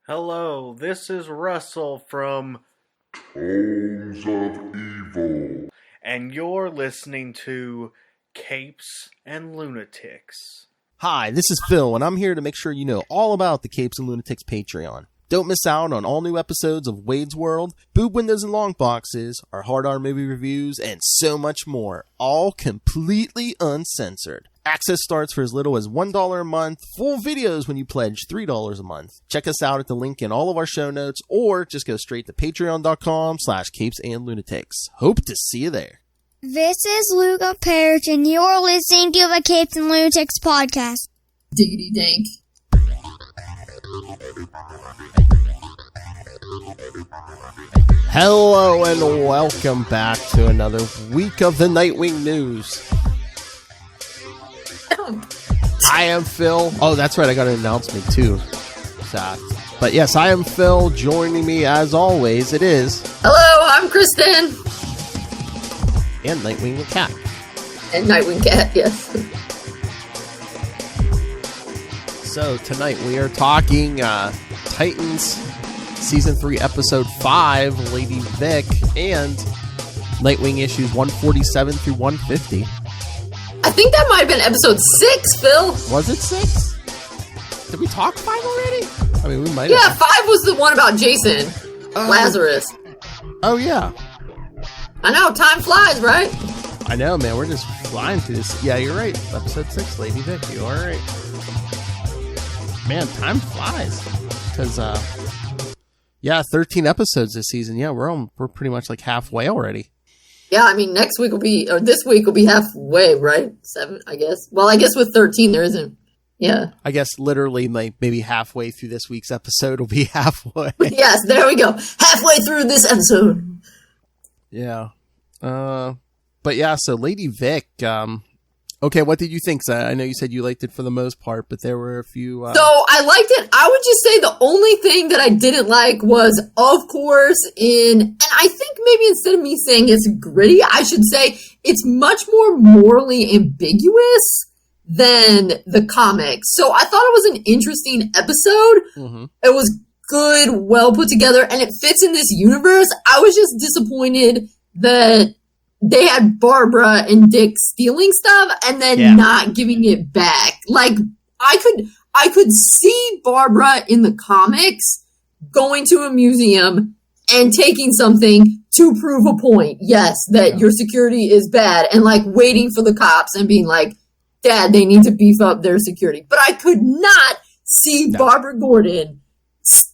Hello, this is Russell from Tones of Evil. and you're listening to Capes and Lunatics. Hi, this is Phil, and I'm here to make sure you know all about the Capes and Lunatics Patreon. Don't miss out on all new episodes of Wade's World, Boob Windows and Long Boxes, our Hard R movie reviews, and so much more, all completely uncensored. Access starts for as little as $1 a month, full videos when you pledge $3 a month. Check us out at the link in all of our show notes, or just go straight to patreon.com/capesandlunatics. Hope to see you there. This is Luca Perich, and you're listening to the Capes and Lunatics podcast. Diggity dink. Hello and welcome back to another week of the Nightwing news. I am Phil. Oh, that's right, I got an announcement too. But yes, I am Phil. Joining me as always, it is... Hello, I'm Kristen. And Nightwing the Cat. And Nightwing Cat, yes. So tonight we are talking Titans Season 3 Episode 5, Lady Vic, and Nightwing issues 147 through 150. I think that might have been episode 6, Phil. Was it 6? Did we talk 5 already? I mean, we might have. Yeah, 5 was the one about Jason. Lazarus. Oh, yeah. I know, time flies, right? I know, man. We're just flying through this. Yeah, you're right. Episode 6, Lady Vic. You are right. Man, time flies. Because, 13 episodes this season. Yeah, we're pretty much like halfway already. Yeah, I mean, this week will be halfway, right? 7, I guess. Well, I guess with 13 there isn't. Yeah. I guess literally maybe halfway through this week's episode will be halfway. Yes, there we go. Halfway through this episode. Yeah. But yeah, so Lady Vic, okay, what did you think? I know you said you liked it for the most part, but there were a few... So, I liked it. I would just say the only thing that I didn't like was, of course, and I think maybe instead of me saying it's gritty, I should say it's much more morally ambiguous than the comics. So, I thought it was an interesting episode. Mm-hmm. It was good, well put together, and it fits in this universe. I was just disappointed that they had Barbara and Dick stealing stuff and then not giving it back. Like, I could see Barbara in the comics going to a museum and taking something to prove a point. Yes, that your security is bad, and like waiting for the cops and being like, Dad, they need to beef up their security. But I could not see Barbara Gordon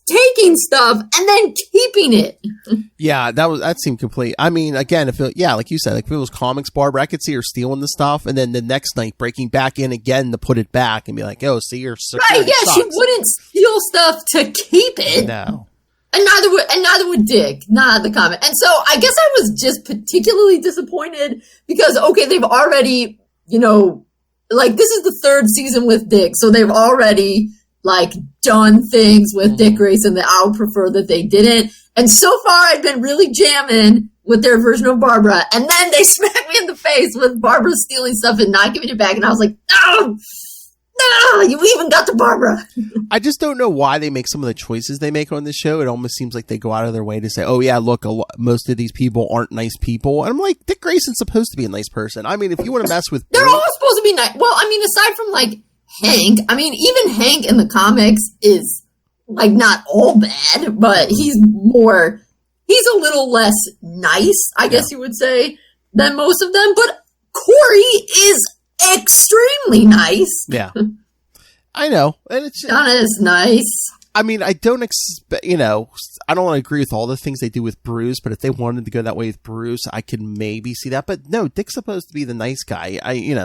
taking stuff and then keeping it. Yeah, that seemed complete. I mean, again, like you said, like if it was comics Barbara, I could see her stealing the stuff and then the next night breaking back in again to put it back and be like, oh, see, your security right, yeah, sucks. She wouldn't steal stuff to keep it. No. And neither would Dick, not the comic. And so I guess I was just particularly disappointed because, okay, they've already, like this is the 3rd season with Dick, so they've already like done things with Dick Grayson that I would prefer that they didn't. And so far I've been really jamming with their version of Barbara. And then they smacked me in the face with Barbara stealing stuff and not giving it back. And I was like, no, you even got to Barbara. I just don't know why they make some of the choices they make on this show. It almost seems like they go out of their way to say, oh yeah, look, most of these people aren't nice people. And I'm like, Dick Grayson's supposed to be a nice person. I mean, if you want to mess with... They're all supposed to be nice. Well, I mean, aside from like Hank, I mean, even Hank in the comics is like not all bad, but he's a little less nice, I guess you would say, than most of them. But Corey is extremely nice. Yeah. I know. And it's Donna is nice. I mean, I don't expect, I don't want to agree with all the things they do with Bruce, but if they wanted to go that way with Bruce, I could maybe see that. But no, Dick's supposed to be the nice guy.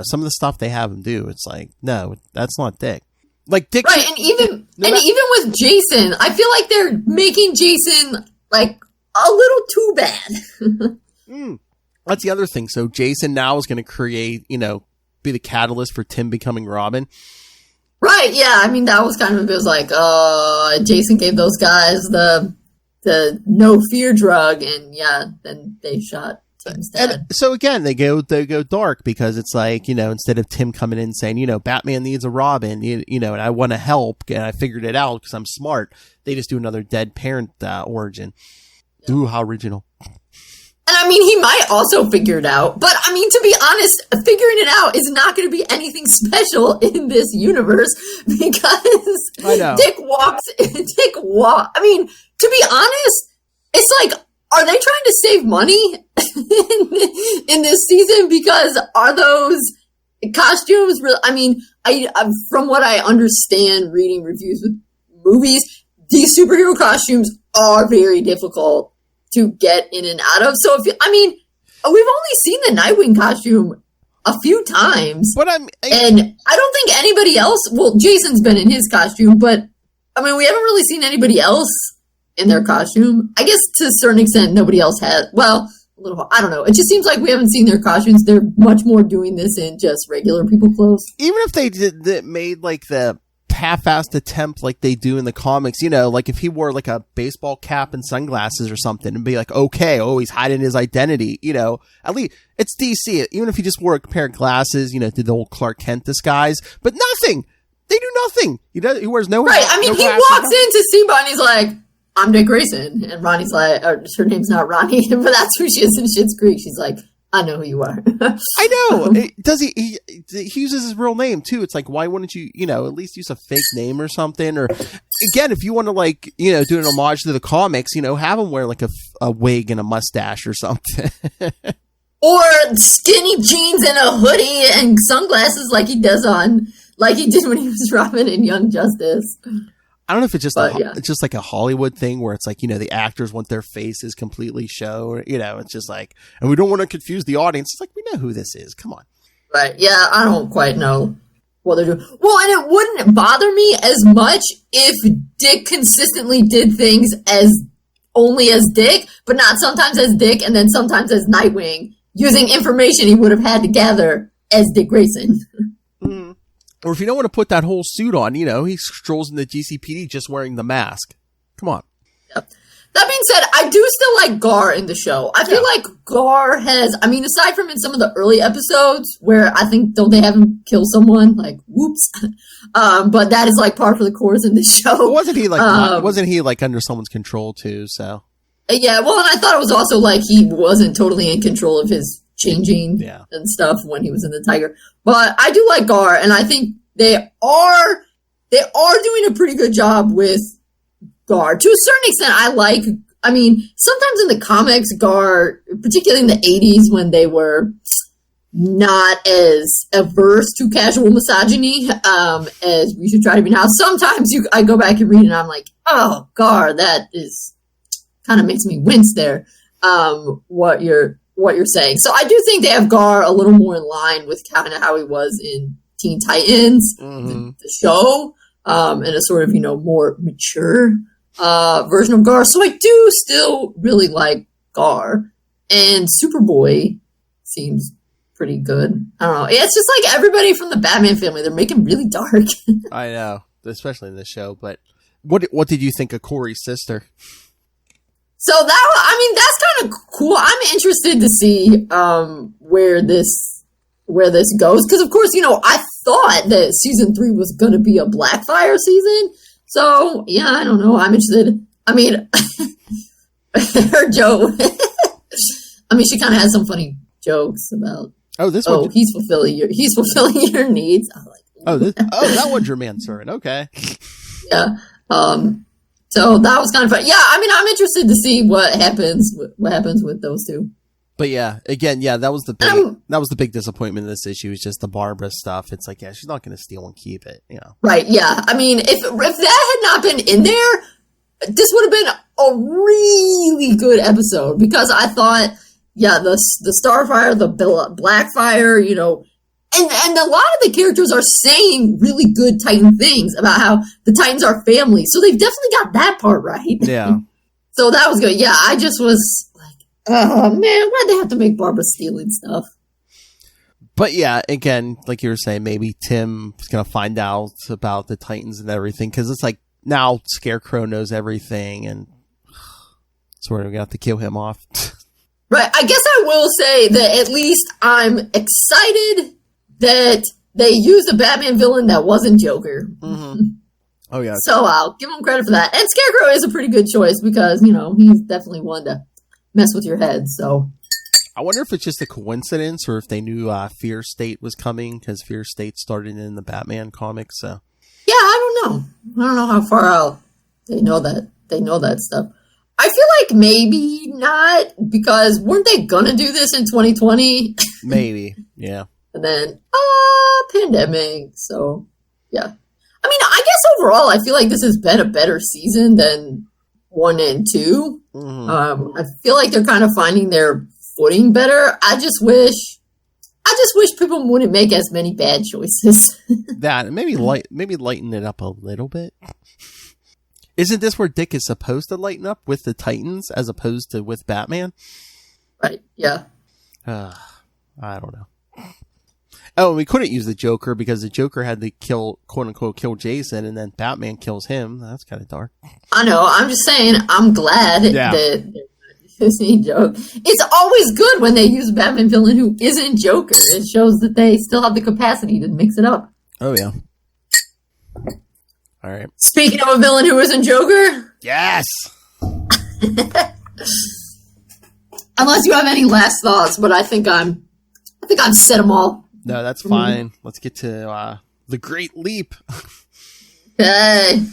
Some of the stuff they have him do, it's like, no, that's not Dick. Like Dick, right? And even with Jason, I feel like they're making Jason like a little too bad. That's the other thing. So Jason now is going to create, be the catalyst for Tim becoming Robin. Right, yeah. I mean, that was kind of, it was like, Jason gave those guys the no fear drug, and yeah, then they shot Tim's dad. And so again, they go dark because it's like, instead of Tim coming in saying, Batman needs a Robin, and I want to help, and I figured it out because I'm smart. They just do another dead parent origin. Yeah. Ooh, how original. And I mean, he might also figure it out. But I mean, to be honest, figuring it out is not going to be anything special in this universe because I know. I mean, to be honest, it's like, are they trying to save money in this season? Because are those costumes real? I mean, from what I understand reading reviews with movies, these superhero costumes are very difficult to get in and out of. So we've only seen the Nightwing costume a few times, but and I don't think anybody else. Well, Jason's been in his costume, but I mean, we haven't really seen anybody else in their costume. I guess to a certain extent, nobody else has. Well, a little. I don't know. It just seems like we haven't seen their costumes. They're much more doing this in just regular people clothes. Even if they made like the half-assed attempt like they do in the comics, like if he wore like a baseball cap and sunglasses or something and be like, okay, he's hiding his identity, at least it's DC. Even if he just wore a pair of glasses, did the old Clark Kent disguise, but nothing. They do nothing. He wears no right. I mean, he walks into Simba and he's like, I'm Dick Grayson. And Ronnie's like, her name's not Ronnie, but that's who she is in Schitt's Creek. She's like, I know who you are. I know. Does he uses his real name too. It's like, why wouldn't you, at least use a fake name or something? Or again, if you want to like, do an homage to the comics, have him wear like a wig and a mustache or something. Or skinny jeans and a hoodie and sunglasses like he did when he was Robin in Young Justice. I don't know if it's just it's just like a Hollywood thing where it's like, the actors want their faces completely show, it's just like, and we don't want to confuse the audience. It's like, we know who this is. Come on. Right. Yeah. I don't quite know what they're doing. Well, and it wouldn't bother me as much if Dick consistently did things only as Dick, but not sometimes as Dick and then sometimes as Nightwing, using information he would have had to gather as Dick Grayson. Or if you don't want to put that whole suit on, he strolls in the GCPD just wearing the mask. Come on. Yep. That being said, I do still like Gar in the show. I feel like Gar has, aside from in some of the early episodes where I think, don't they have him kill someone? Like, whoops. But that is like par for the course in the show. Wasn't he like under someone's control too? So. Yeah. Well, and I thought it was also like he wasn't totally in control of his changing and stuff when he was in the Tiger. But I do like Gar, and I think they are doing a pretty good job with Gar. To a certain extent, sometimes in the comics, Gar, particularly in the 80s when they were not as averse to casual misogyny as we should try to be now. Sometimes I go back and read and I'm like, oh, Gar, that is kind of makes me wince there. What you're saying. So I do think they have Gar a little more in line with kind of how he was in Teen Titans, the show, and a sort of, more mature version of Gar. So I do still really like Gar. And Superboy seems pretty good. I don't know. It's just like everybody from the Batman family. They're making really dark. I know, especially in this show. But what did you think of Corey's sister? So that's kind of cool. I'm interested to see where this goes because, of course, I thought that season 3 was going to be a Blackfire season. So yeah, I don't know. I'm interested. Her joke. She kind of has some funny jokes about. He's fulfilling your needs. I'm like, that one's your manservant. Okay. Yeah. So that was kind of fun. Yeah, I'm interested to see what happens with those two. But yeah, again, that was the big disappointment of this issue. Is just the Barbara stuff. It's like, she's not going to steal and keep it. Right? Yeah. If that had not been in there, this would have been a really good episode because I thought, the Starfire, the Blackfire, And a lot of the characters are saying really good Titan things about how the Titans are family. So they've definitely got that part right. Yeah. So that was good. Yeah, I just was like, oh man, why'd they have to make Barbara stealing stuff? But yeah, again, like you were saying, maybe Tim's going to find out about the Titans and everything. Because it's like now Scarecrow knows everything. And sort of going to have to kill him off. Right. I guess I will say that at least I'm excited that they used a Batman villain that wasn't Joker. Mm-hmm. Oh, yeah. So I'll give him credit for that. And Scarecrow is a pretty good choice because, he's definitely one to mess with your head. So I wonder if it's just a coincidence or if they knew Fear State was coming, because Fear State started in the Batman comics. So yeah, I don't know. I don't know how far out they know that stuff. I feel like maybe not, because weren't they gonna do this in 2020? maybe, yeah. And then pandemic. So yeah. I mean, I guess overall, I feel like this has been a better season than 1 and 2. Mm-hmm. I feel like they're kind of finding their footing better. I just wish people wouldn't make as many bad choices. That maybe lighten it up a little bit. Isn't this where Dick is supposed to lighten up with the Titans as opposed to with Batman? Right. Yeah. I don't know. Oh, we couldn't use the Joker because the Joker had to quote unquote kill Jason, and then Batman kills him. That's kind of dark. I know. I'm just saying. I'm glad that they're using Joker. It's always good when they use a Batman villain who isn't Joker. It shows that they still have the capacity to mix it up. Oh yeah. All right. Speaking of a villain who isn't Joker, yes. Unless you have any last thoughts, but I think I've said them all. No, that's fine. Let's get to the Great Leap. Okay. The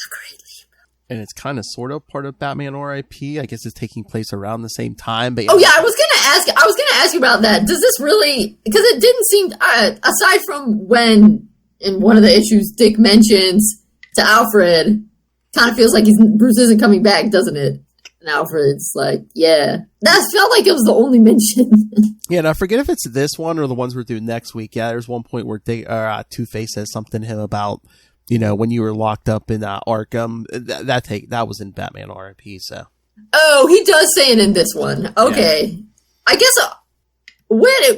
Great Leap. And it's kind of sort of part of Batman R.I.P. I guess it's taking place around the same time. But oh yeah, I was gonna ask you about that. Does this really? Because it didn't seem, aside from when in one of the issues Dick mentions to Alfred, kind of feels like Bruce isn't coming back, doesn't it? And Alfred's like, yeah. That felt like it was the only mention. Yeah, and I forget if it's this one or the ones we're doing next week. Yeah, there's one point where Two-Face says something to him about, when you were locked up in Arkham. That was in Batman R.I.P. So. Oh, he does say it in this one. Okay. Yeah. I guess,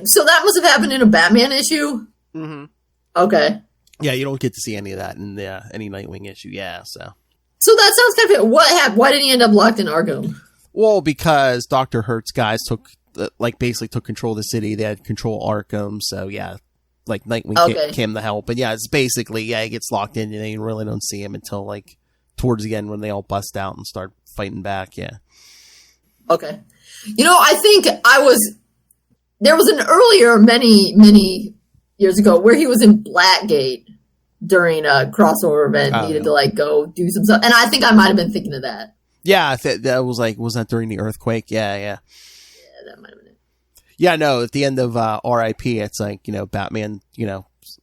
so that must have happened in a Batman issue? Mm-hmm. Okay. Yeah, you don't get to see any of that in any Nightwing issue, yeah, so. So that sounds kind of... What happened? Why did he end up locked in Arkham? Well, because Dr. Hurt's guys basically took control of the city. They had control of Arkham, so yeah, Nightwing came to help. But yeah, it's basically, he gets locked in and they really don't see him until towards the end when they all bust out and start fighting back, yeah. Okay. I think there was an earlier, many, many years ago, where he was in Blackgate during a crossover event, needed to go do some stuff, and I think I might have been thinking of that. Yeah, that was was that during the earthquake? Yeah. Yeah, that might have been it. Yeah, no, at the end of R.I.P., it's Batman,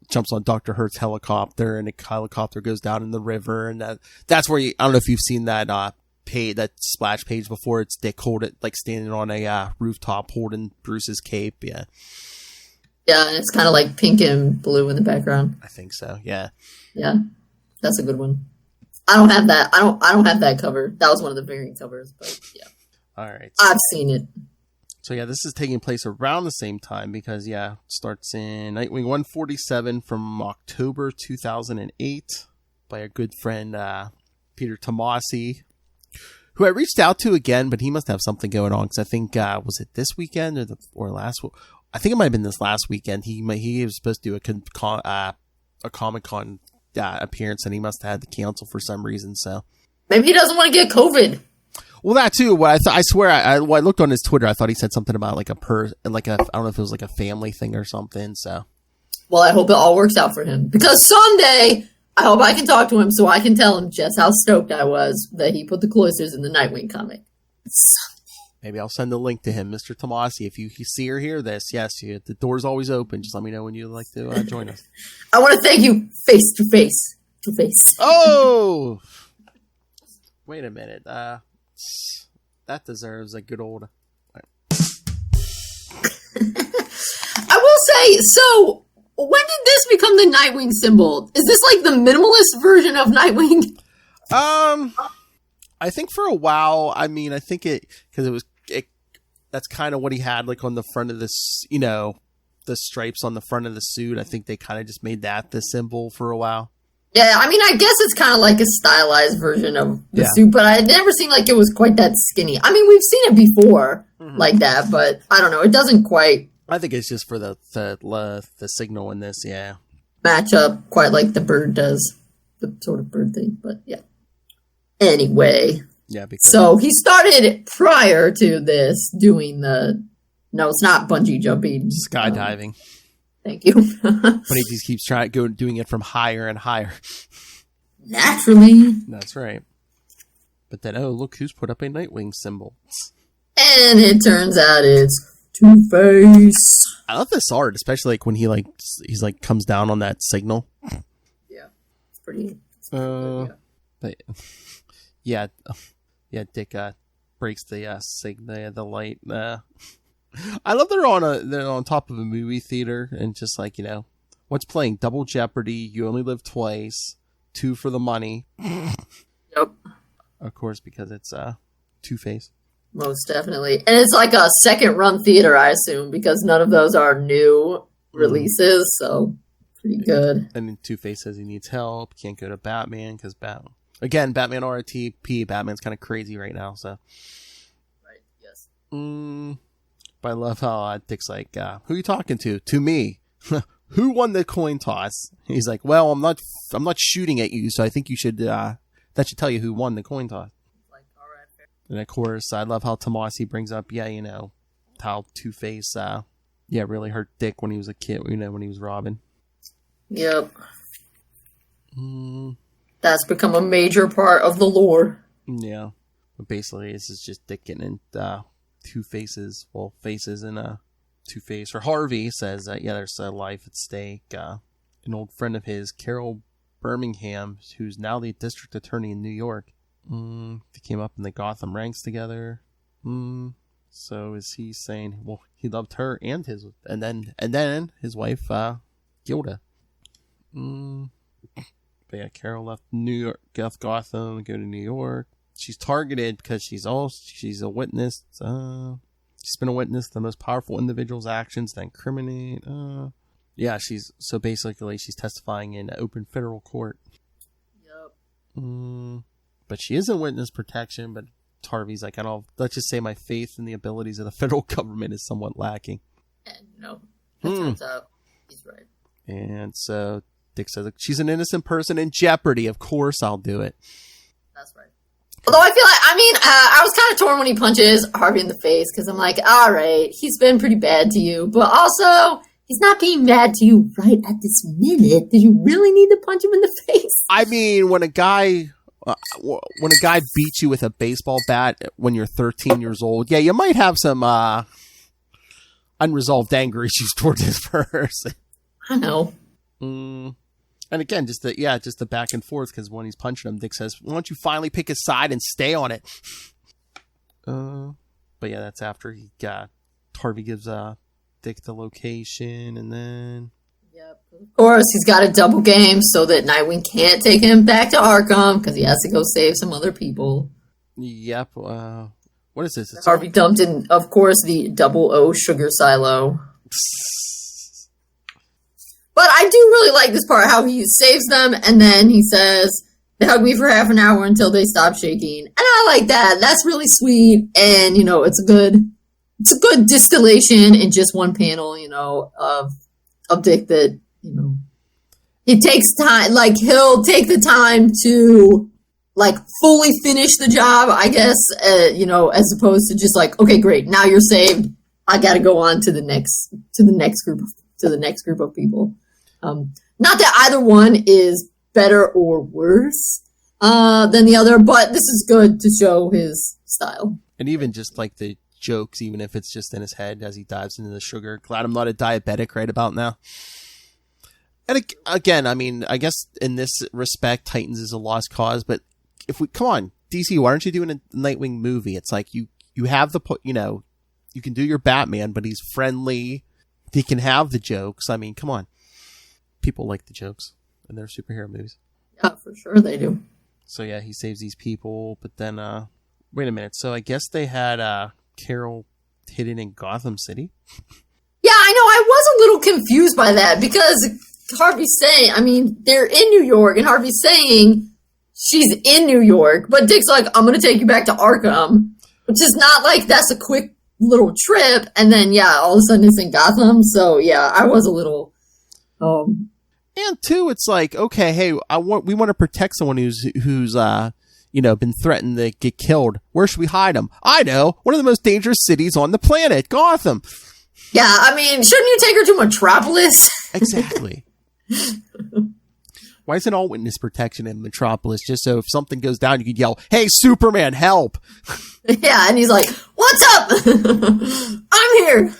jumps on Dr. Hurt's helicopter, and the helicopter goes down in the river, and that's where I don't know if you've seen that that splash page before. It's Dick standing on a rooftop holding Bruce's cape. Yeah. Yeah, and it's kind of like pink and blue in the background. I think so. Yeah. Yeah, that's a good one. I don't have that. I don't have that cover. That was one of the variant covers, but yeah. All right. I've seen it. So yeah, this is taking place around the same time because it starts in Nightwing 147 from October 2008 by our good friend Peter Tomasi, who I reached out to again, but he must have something going on because I think was it this weekend or last? I think it might have been this last weekend. He was supposed to do a Comic-Con appearance, and he must have had to cancel for some reason. So maybe he doesn't want to get COVID. Well, that too. Well, I swear, I looked on his Twitter. I thought he said something about I don't know if it was a family thing or something. So, well, I hope it all works out for him because someday I hope I can talk to him so I can tell him just how stoked I was that he put the cloisters in the Nightwing comic. Maybe I'll send a link to him, Mr. Tomasi. If you see or hear this, yes, the door's always open. Just let me know when you'd like to join us. I want to thank you face to face. Oh! Wait a minute. That deserves a good old... I will say, so, when did this become the Nightwing symbol? Is this like the minimalist version of Nightwing? I think for a while, I think because that's kind of what he had on the front of this, the stripes on the front of the suit. I think they kind of just made that the symbol for a while. Yeah, I mean, I guess it's kind of like a stylized version of the suit, but I had never seen like it was quite that skinny. I mean, we've seen it before like that, but I don't know. It doesn't quite. I think it's just for the signal in this, yeah. Match up quite like the bird does, the sort of bird thing, but yeah. Anyway, yeah. Because so he started prior to this doing no, it's not bungee jumping, skydiving. Thank you. But he just keeps doing it from higher and higher. Naturally. That's right. But then, oh, look who's put up a Nightwing symbol. And it turns out it's Two-Face. I love this art, especially like when he's comes down on that signal. Yeah, it's pretty. But yeah, Dick breaks the light. I love they're on top of a movie theater and just like, what's playing? Double Jeopardy. You only live twice. 2 for the money. Yep. Of course, because it's Two-Face. Most definitely. And it's like a second run theater, I assume, because none of those are new releases, so pretty good. And then Two-Face says he needs help, can't go to Batman, because Batman RTP, Batman's kind of crazy right now, so. Right, yes. But I love how Dick's like, who are you talking to? To me. Who won the coin toss? He's like, well, I'm not shooting at you, so I think you should, that should tell you who won the coin toss. And of course, I love how Tomasi brings up, how Two-Face, really hurt Dick when he was a kid, when he was Robin. Yep. That's become a major part of the lore. Yeah. But basically, this is just Dick getting in faces, and Two-Face, or Harvey, says that, there's a life at stake. An old friend of his, Carol Birmingham, who's now the district attorney in New York. They came up in the Gotham ranks together. So is he saying, well, he loved her and then his wife, Gilda. But yeah, Carol left Gotham, go to New York. She's targeted because she's a witness. She's been a witness to the most powerful individual's actions that incriminate. She's testifying in open federal court. Yep. But she is in witness protection, but Harvey's like, let's just say my faith in the abilities of the federal government is somewhat lacking. And, it turns out he's right. And so Dick says, she's an innocent person in jeopardy. Of course I'll do it. That's right. Although I feel like, I was kind of torn when he punches Harvey in the face, because I'm like, all right, he's been pretty bad to you, but also, he's not being mad to you right at this minute. Did you really need to punch him in the face? I mean, when a guy beats you with a baseball bat when you're 13 years old, you might have some unresolved anger issues towards this person. I know. And again, just the back and forth, because when he's punching him, Dick says, why don't you finally pick his side and stay on it? But yeah, that's after Harvey gives Dick the location, and then... Yep. Of course, he's got a double game so that Nightwing can't take him back to Arkham, because he has to go save some other people. Yep. What is this? Harvey dumped in, of course, the 00 sugar silo. But I do really like this part, how he saves them, and then he says, they hug me for half an hour until they stop shaking. And I like that. That's really sweet, and, it's a good distillation in just one panel, of Dick that, it takes time, like, he'll take the time to, like, fully finish the job, I guess, as opposed to just like, okay, great, now you're saved, I gotta go on to the next group of people. Not that either one is better or worse than the other, but this is good to show his style. And even just like the jokes, even if it's just in his head as he dives into the sugar. Glad I'm not a diabetic right about now. And again, I guess in this respect, Titans is a lost cause, but come on, DC, why aren't you doing a Nightwing movie? It's like you have you can do your Batman, but he's friendly. He can have the jokes. Come on. People like the jokes in their superhero movies. Yeah, for sure they do. So yeah, he saves these people, but then, wait a minute. So I guess they had, Carol hidden in Gotham City? Yeah, I know. I was a little confused by that because Harvey's saying, I mean, they're in New York, and Harvey's saying she's in New York, but Dick's like, I'm going to take you back to Arkham, which is not like that's a quick little trip, and then, yeah, all of a sudden it's in Gotham, so, yeah, I was a little, And two, it's like, okay, hey, we want to protect someone who's been threatened to get killed. Where should we hide them? I know, one of the most dangerous cities on the planet, Gotham. Yeah, I mean, shouldn't you take her to Metropolis? Exactly. Why isn't all witness protection in Metropolis? Just so if something goes down, you could yell, "Hey, Superman, help!" Yeah, and he's like, "What's up? I'm here."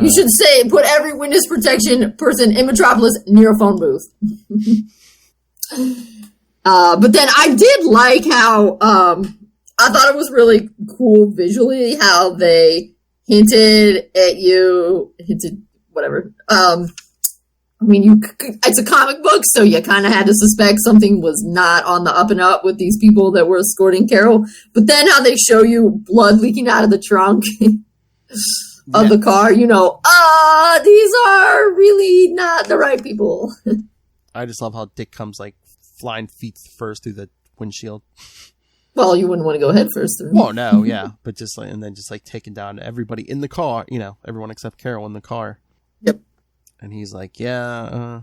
You should say, put every witness protection person in Metropolis near a phone booth. But then I did like how, I thought it was really cool visually how they hinted whatever. I mean, it's a comic book, so you kind of had to suspect something was not on the up and up with these people that were escorting Carol. But then how they show you blood leaking out of the trunk of the car, these are really not the right people. I just love how Dick comes like flying feet first through the windshield. Well, you wouldn't want to go head first through. Well, no, yeah, but just like, and then just like taking down everybody in the car, everyone except Carol in the car. Yep. And he's like, yeah,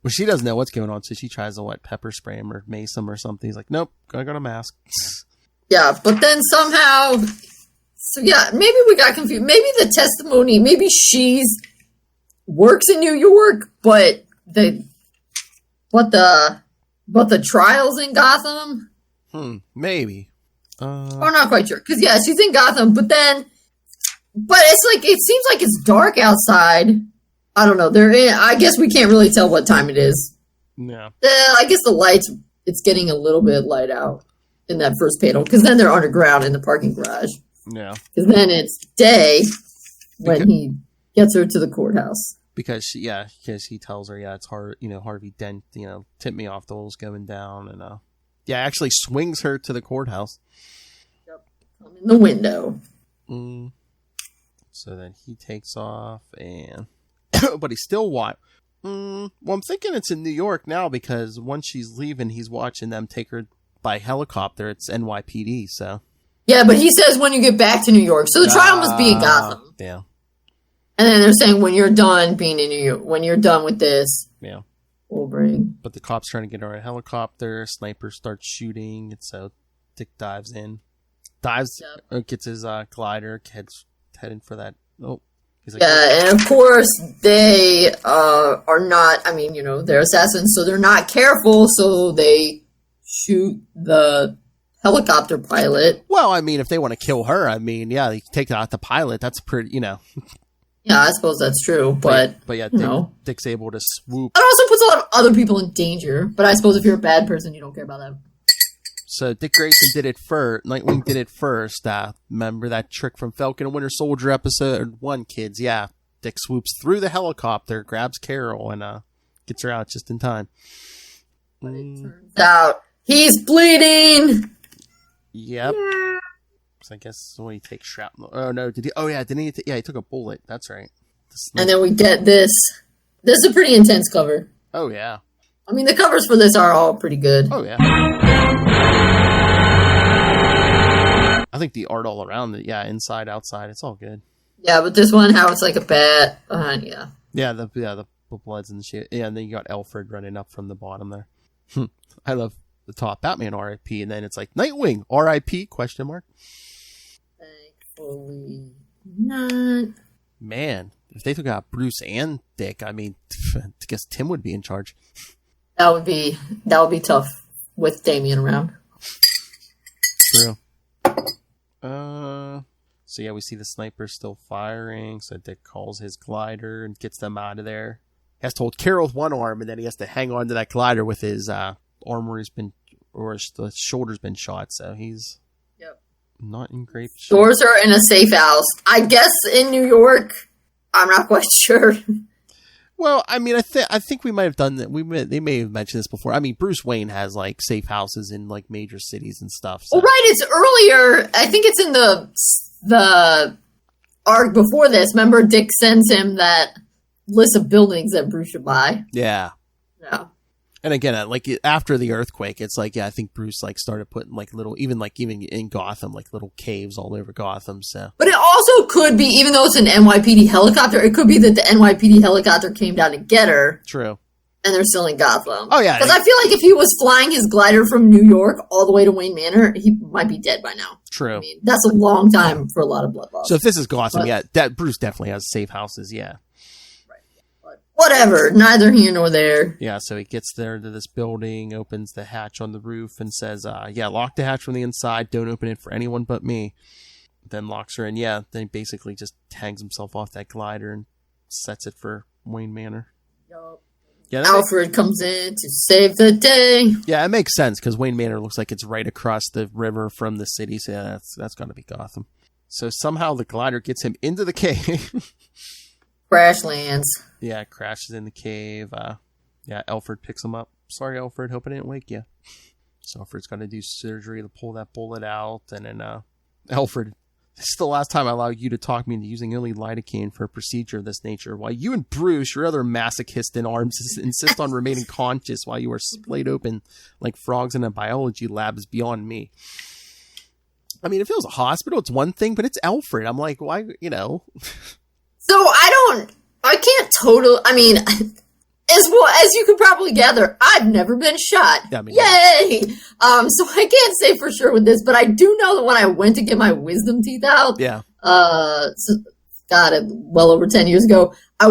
well, she doesn't know what's going on, so she tries to pepper spray him or mace him or something. He's like, nope, I got a mask. Yeah, but then somehow, so yeah, maybe we got confused. Maybe the testimony, maybe she's works in New York, but the trial's in Gotham. Maybe. I'm not quite sure because yeah, she's in Gotham, but it's like it seems like it's dark outside. I don't know. I guess we can't really tell what time it is. Yeah. I guess the lights. It's getting a little bit light out in that first panel because then they're underground in the parking garage. Yeah. Because then it's day when he gets her to the courthouse. Because he tells her, it's hard. Harvey Dent, tipped me off the wheels going down, and actually swings her to the courthouse. Yep. Come in the window. So then he takes off, and but he's still Well, I'm thinking it's in New York now because once she's leaving, he's watching them take her by helicopter. It's NYPD, so. Yeah, but he says when you get back to New York, so the trial must be in Gotham. Yeah. And then they're saying when you're done being in New York, when you're done with this, we'll bring. But the cops trying to get her a helicopter. Sniper starts shooting, and so Dick dives in, gets his glider, heading for that. Oh, he's like, and of course they are not. I mean, they're assassins, so they're not careful. So they shoot the helicopter pilot. Well, I mean, if they want to kill her, they take out the pilot. That's pretty, Yeah, I suppose that's true, but Dick's able to swoop. It also puts a lot of other people in danger, but I suppose if you're a bad person, you don't care about that. So Dick Grayson did it first. Nightwing did it first. Remember that trick from Falcon and Winter Soldier episode 1, kids? Yeah. Dick swoops through the helicopter, grabs Carol, and gets her out just in time. But it turns out he's bleeding! Yep. Yeah. So I guess when he takes shrapnel. Oh no, did he? Oh yeah, didn't he? He took a bullet. That's right. And then we get this. This is a pretty intense cover. Oh yeah. I mean, the covers for this are all pretty good. Oh yeah. I think the art all around it, inside, outside, it's all good. Yeah, but this one, how it's like a bat. Yeah. Yeah, the bloods and the shit. Yeah, and then you got Alfred running up from the bottom there. I love the top. Batman R.I.P. And then it's like Nightwing R.I.P. ? Thankfully not. Man, if they took out Bruce and Dick, I guess Tim would be in charge. That would be tough with Damian around. True. So yeah, we see the sniper still firing. So Dick calls his glider and gets them out of there. He has to hold Carol with one arm, and then he has to hang on to that glider with his arm where the shoulder's been shot. So he's not in great shape. Doors are in a safe house. I guess in New York. I'm not quite sure. Well, I think we might have done that. They may have mentioned this before. Bruce Wayne has safe houses in major cities and stuff. So. Well, right. It's earlier. I think it's in the arc before this. Remember, Dick sends him that list of buildings that Bruce should buy. Yeah. Yeah. And again, like after the earthquake, it's like, yeah, I think Bruce like started putting like little, even in Gotham, like little caves all over Gotham. So, but it also could be, even though it's an NYPD helicopter, it could be that the NYPD helicopter came down to get her. True. And they're still in Gotham. Oh yeah, because I feel like if he was flying his glider from New York all the way to Wayne Manor, he might be dead by now. True. I mean, that's a long time for a lot of blood loss. So if this is Gotham, that Bruce definitely has safe houses. Yeah. Whatever, neither here nor there. Yeah, so he gets there to this building, opens the hatch on the roof, and says, lock the hatch from the inside, don't open it for anyone but me. Then locks her in, then he basically just hangs himself off that glider and sets it for Wayne Manor. Yup. Yeah, Alfred comes in to save the day. Yeah, it makes sense, because Wayne Manor looks like it's right across the river from the city, so yeah, that's got to be Gotham. So somehow the glider gets him into the cave. Crash lands. Yeah, crashes in the cave. Alfred picks him up. Sorry, Alfred. Hope I didn't wake you. So Alfred's got to do surgery to pull that bullet out. And then Alfred, this is the last time I allow you to talk me into using only lidocaine for a procedure of this nature. While you and Bruce, your other masochist in arms, insist on remaining conscious while you are splayed open like frogs in a biology lab is beyond me. I mean, if it was a hospital, it's one thing, but it's Alfred. I'm like, why, So I can't I mean, as well as you could probably gather, I've never been shot. Yeah, I mean, yay! So I can't say for sure with this, but I do know that when I went to get my wisdom teeth out, well over 10 years ago, I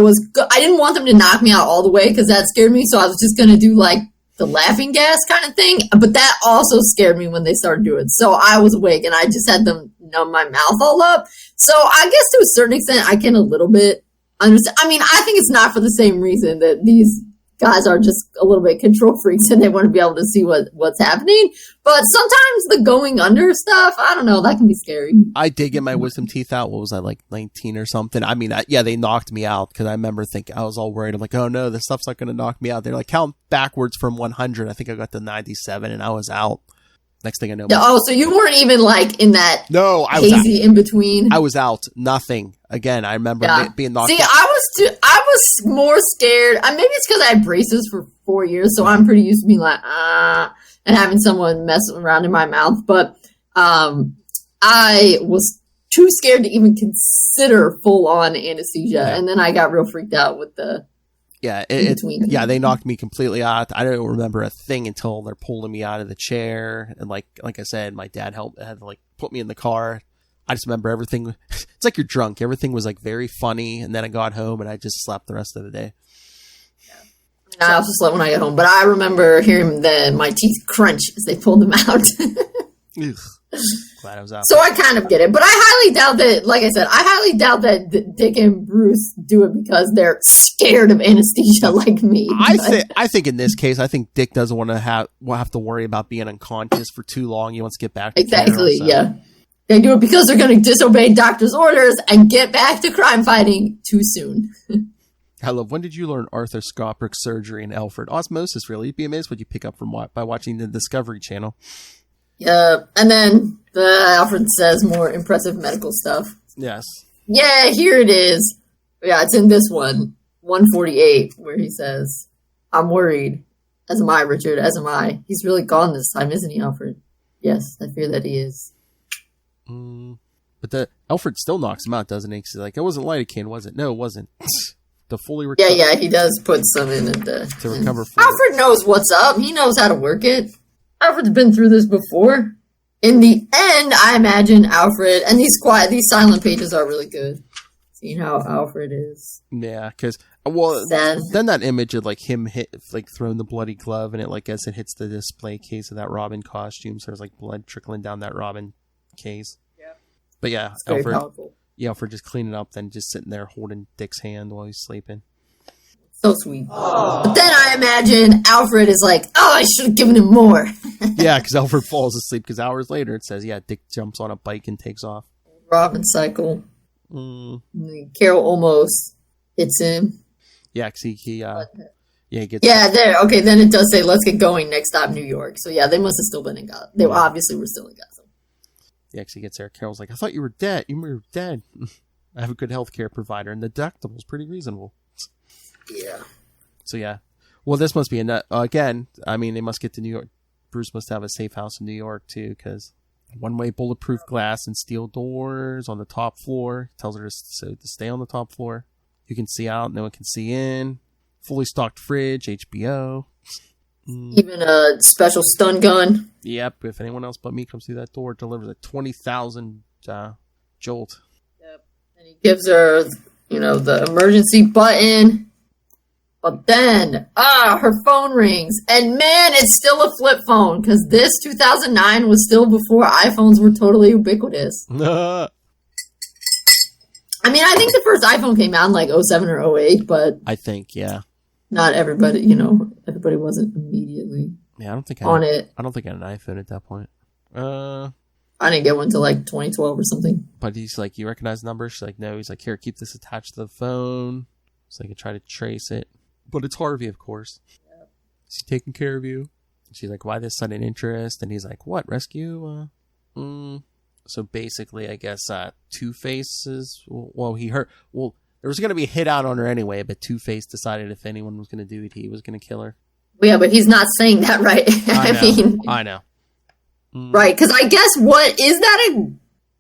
didn't want them to knock me out all the way because that scared me, so I was just gonna do like the laughing gas kind of thing, but that also scared me when they started doing it. So I was awake and I just had them numb my mouth all up. So I guess to a certain extent, I can a little bit understand. I mean, I think it's not for the same reason that these guys are just a little bit control freaks and they want to be able to see what's happening. But sometimes the going under stuff, I don't know, that can be scary. I did get my wisdom teeth out. What was I, like 19 or something? I mean, they knocked me out because I remember thinking, I was all worried. I'm like, oh no, this stuff's not going to knock me out. They're like, count backwards from 100. I think I got to 97 and I was out. Next thing I know. So you weren't even like in that I was hazy in between. I was out. Nothing. Again, I remember being knocked out. See, I was more scared. Maybe it's because I had braces for 4 years, so I'm pretty used to being like, and having someone mess around in my mouth. But I was too scared to even consider full-on anesthesia. Yeah. And then I got real freaked out with the they knocked me completely out. I don't remember a thing until they're pulling me out of the chair. And like I said, my dad had to put me in the car. I just remember everything. It's like you're drunk. Everything was like very funny. And then I got home and I just slept the rest of the day. I also slept when I got home, but I remember hearing my teeth crunch as they pulled them out. Glad I was out. So I kind of get it, but I highly doubt that, like I said, that Dick and Bruce do it because they're scared of anesthesia like me. I think in this case, I think Dick doesn't want to have to worry about being unconscious for too long. He wants to get back to exactly, care, so. Yeah. They do it because they're going to disobey doctor's orders and get back to crime fighting too soon. I love, when did you learn arthroscopic surgery in Alfred? Osmosis, really. You'd be amazed what you pick up by watching the Discovery Channel. Yeah, and then Alfred says more impressive medical stuff. Yes. Yeah, here it is. Yeah, it's in this one, 148, where he says, I'm worried. As am I, Richard, as am I. He's really gone this time, isn't he, Alfred? Yes, I fear that he is. But Alfred still knocks him out, doesn't he? He's like, it wasn't lidocaine, was it? No, it wasn't. To fully recover. Yeah, he does put some in it. To recover fully. Alfred knows what's up. He knows how to work it. Alfred's been through this before. In the end, I imagine Alfred, and these silent pages are really good. Seeing how Alfred is. Yeah, because, then that image of him throwing the bloody glove, and it as it hits the display case of that Robin costume, so there's blood trickling down that Robin case. Yeah. But yeah, it's very powerful. Yeah, Alfred just cleaning up, then just sitting there holding Dick's hand while he's sleeping. So sweet. Aww. But then I imagine Alfred is like, I should have given him more. Yeah, because Alfred falls asleep, because hours later it says, Dick jumps on a bike and takes off. Robin cycle. Carol almost hits him. Yeah, because he gets... Yeah, there. Okay, then it does say, let's get going, next stop, New York. So yeah, they must have still been in Gotham. They obviously were still in Gotham. Yeah, because he gets there. Carol's like, I thought you were dead. You were dead. I have a good healthcare provider, and the deductible's pretty reasonable. Yeah. So yeah. Well, this must be a nut. Again, I mean, they must get to New York. Bruce must have a safe house in New York, too, because one-way bulletproof glass and steel doors on the top floor. Tells her to stay on the top floor. You can see out. No one can see in. Fully stocked fridge, HBO. Even a special stun gun. Yep. If anyone else but me comes through that door, it delivers a 20,000 jolt. Yep. And he gives her, the emergency button. But then, her phone rings. And man, it's still a flip phone. Because this 2009 was still before iPhones were totally ubiquitous. I mean, I think the first iPhone came out in like 07 or 08, but... I think, yeah. Not everybody, everybody wasn't immediately on it. I don't think I had an iPhone at that point. I didn't get one until like 2012 or something. But he's like, you recognize the number? She's like, no. He's like, here, keep this attached to the phone so I can try to trace it. But it's Harvey, of course. Yep. Is he taking care of you? And she's like, why this sudden interest? And he's like, what, rescue? So basically, I guess Two-Face is... there was going to be a hit out on her anyway, but Two-Face decided if anyone was going to do it, he was going to kill her. Yeah, but he's not saying that right. I know. Right, because I guess is that a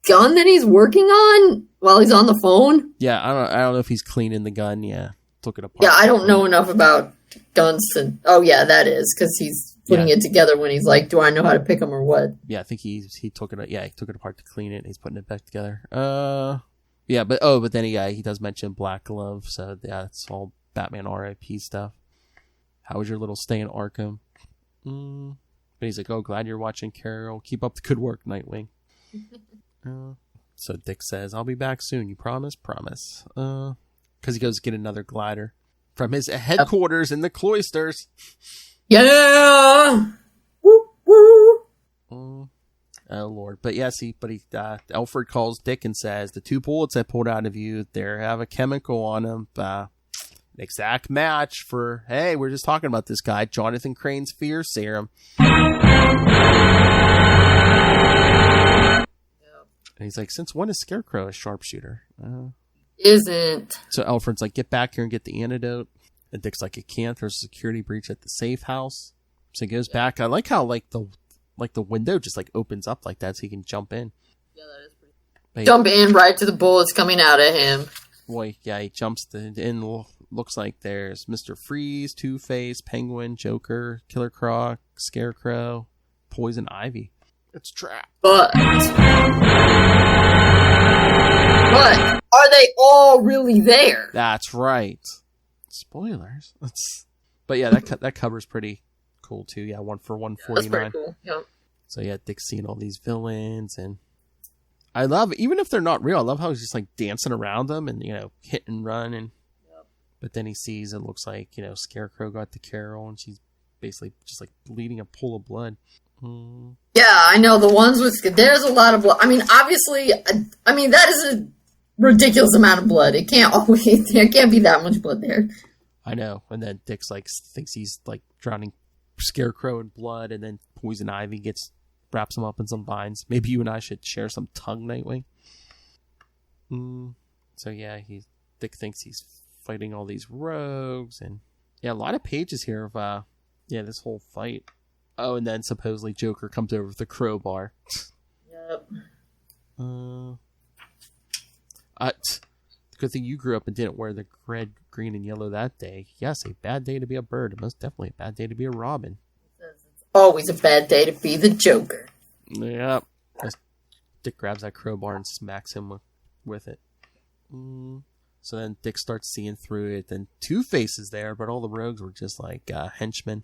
gun that he's working on while he's on the phone? Yeah, I don't know if he's cleaning the gun. Yeah, took it apart. Yeah, I don't know enough about guns to... Oh, yeah, that is, because he's putting it together when he's like, do I know how to pick them or what? Yeah, I think he took it... Yeah, he took it apart to clean it, and he's putting it back together. Yeah, but then he does mention Black Glove, so yeah, it's all Batman RIP stuff. How was your little stay in Arkham? But he's like, oh, glad you're watching, Carol. Keep up the good work, Nightwing. So Dick says, I'll be back soon. You promise? Promise. Because he goes to get another glider from his headquarters in the cloisters. Yeah! Woo, woo! Oh, Lord. But yes, Alfred calls Dick and says, the 2 bullets I pulled out of you, they have a chemical on them. An exact match for, hey, we're just talking about this guy, Jonathan Crane's fear serum. And he's like, since when is Scarecrow a sharpshooter? Isn't. So Alfred's like, get back here and get the antidote. And Dick's like, it can't. There's a security breach at the safe house. So he goes back. I like how the window just opens up like that so he can jump in. Yeah, that is pretty. Jump in right to the bullets coming out at him. Boy, yeah, he jumps in. Looks like there's Mr. Freeze, Two-Face, Penguin, Joker, Killer Croc, Scarecrow, Poison Ivy. It's trapped. But are they all really there? That's right. Spoilers. But yeah, that cover's pretty cool too. Yeah, 1 for 149. That's pretty cool. Yeah. So yeah, Dick's seeing all these villains, and I love, even if they're not real, I love how he's just dancing around them and hit and run, and but then he sees it looks like Scarecrow got to Carol, and she's basically just bleeding a pool of blood. Yeah, I know the ones with there's a lot of blood. I mean, obviously, that is a ridiculous amount of blood. It can't be that much blood there. I know. And then Dick's thinks he's drowning Scarecrow in blood, and then Poison Ivy wraps him up in some vines. Maybe you and I should share some tongue, Nightwing. So yeah, Dick thinks he's fighting all these rogues, and yeah, a lot of pages here of this whole fight. Oh, and then supposedly Joker comes over with a crowbar. Yep. Good thing you grew up and didn't wear the red, green, and yellow that day. Yes, a bad day to be a bird. Most definitely a bad day to be a Robin. It's always a bad day to be the Joker. Yep. Dick grabs that crowbar and smacks him with it. So then Dick starts seeing through it. Then Two-Face is there, but all the rogues were just henchmen.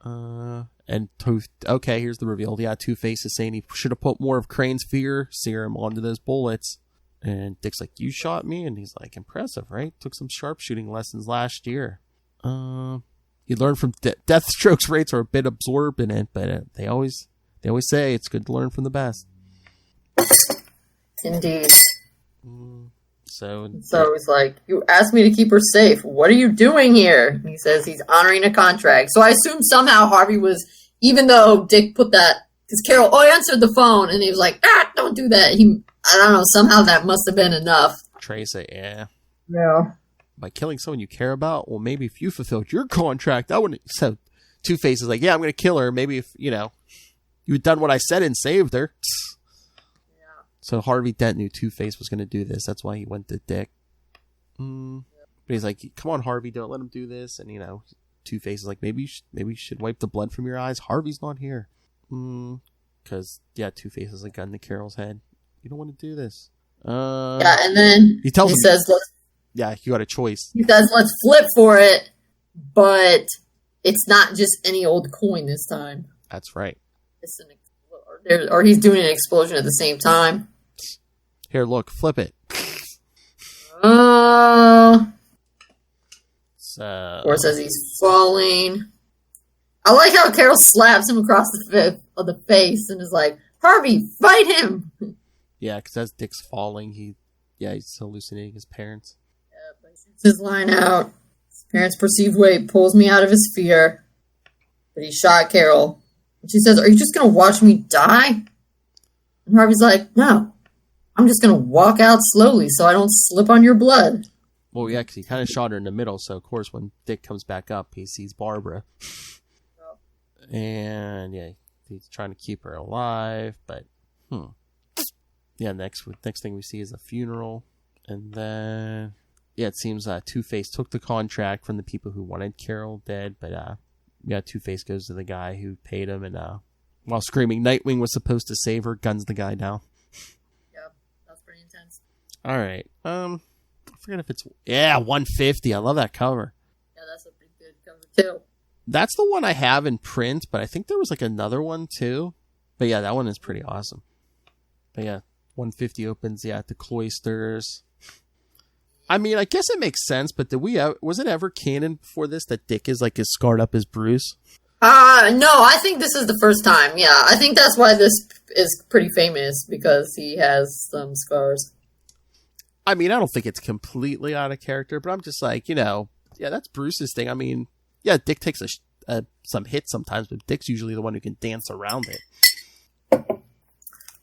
Okay, here's the reveal. Yeah, Two-Face is saying he should have put more of Crane's fear serum onto those bullets. And Dick's like, you shot me? And he's like, impressive, right? Took some sharpshooting lessons last year. You learn from Deathstroke's rates are a bit absorbed in it, but they always say it's good to learn from the best. Indeed. So he's like, you asked me to keep her safe. What are you doing here? And he says he's honoring a contract. So I assume somehow Harvey was, even though Dick put that, because Carol answered the phone, and he was like, don't do that. I don't know, somehow that must have been enough. Trace it, yeah. Yeah. by killing someone you care about. Well, maybe if you fulfilled your contract, I wouldn't. So Two-Face is like, yeah, I'm going to kill her. Maybe if, you had done what I said and saved her. Yeah. So Harvey Dent knew Two-Face was going to do this. That's why he went to Dick. But he's like, come on, Harvey, don't let him do this. And, Two-Face is like, maybe you should wipe the blood from your eyes. Harvey's not here. Because, Two-Face has a gun to Carol's head. You don't want to do this. And then he says, yeah, you got a choice. He says, let's flip for it, but it's not just any old coin this time. That's right. It's or he's doing an explosion at the same time. Here, look, flip it. Or says he's falling. I like how Carol slaps him across the face and is like, Harvey, fight him! Yeah, because as Dick's falling, he's hallucinating his parents. But he shoots his line out. His parents' perceived weight pulls me out of his fear. But he shot Carol. And she says, are you just going to watch me die? And Harvey's like, no. I'm just going to walk out slowly so I don't slip on your blood. Well, yeah, because he kind of shot her in the middle, so of course when Dick comes back up, he sees Barbara. And, he's trying to keep her alive, but, Yeah, next thing we see is a funeral. And then, it seems Two-Face took the contract from the people who wanted Carol dead, but, Two-Face goes to the guy who paid him, and, while screaming, Nightwing was supposed to save her, guns the guy down. Yep, that's pretty intense. Alright, I forget if it's... Yeah, 150. I love that cover. Yeah, that's a pretty good cover, too. That's the one I have in print, but I think there was another one, too. But yeah, that one is pretty awesome. But yeah, 150 opens, at the cloisters. I mean, I guess it makes sense, but was it ever canon before this that Dick is as scarred up as Bruce? No, I think this is the first time. Yeah, I think that's why this is pretty famous, because he has some scars. I mean, I don't think it's completely out of character, but I'm just that's Bruce's thing. I mean, Dick takes some hits sometimes, but Dick's usually the one who can dance around it.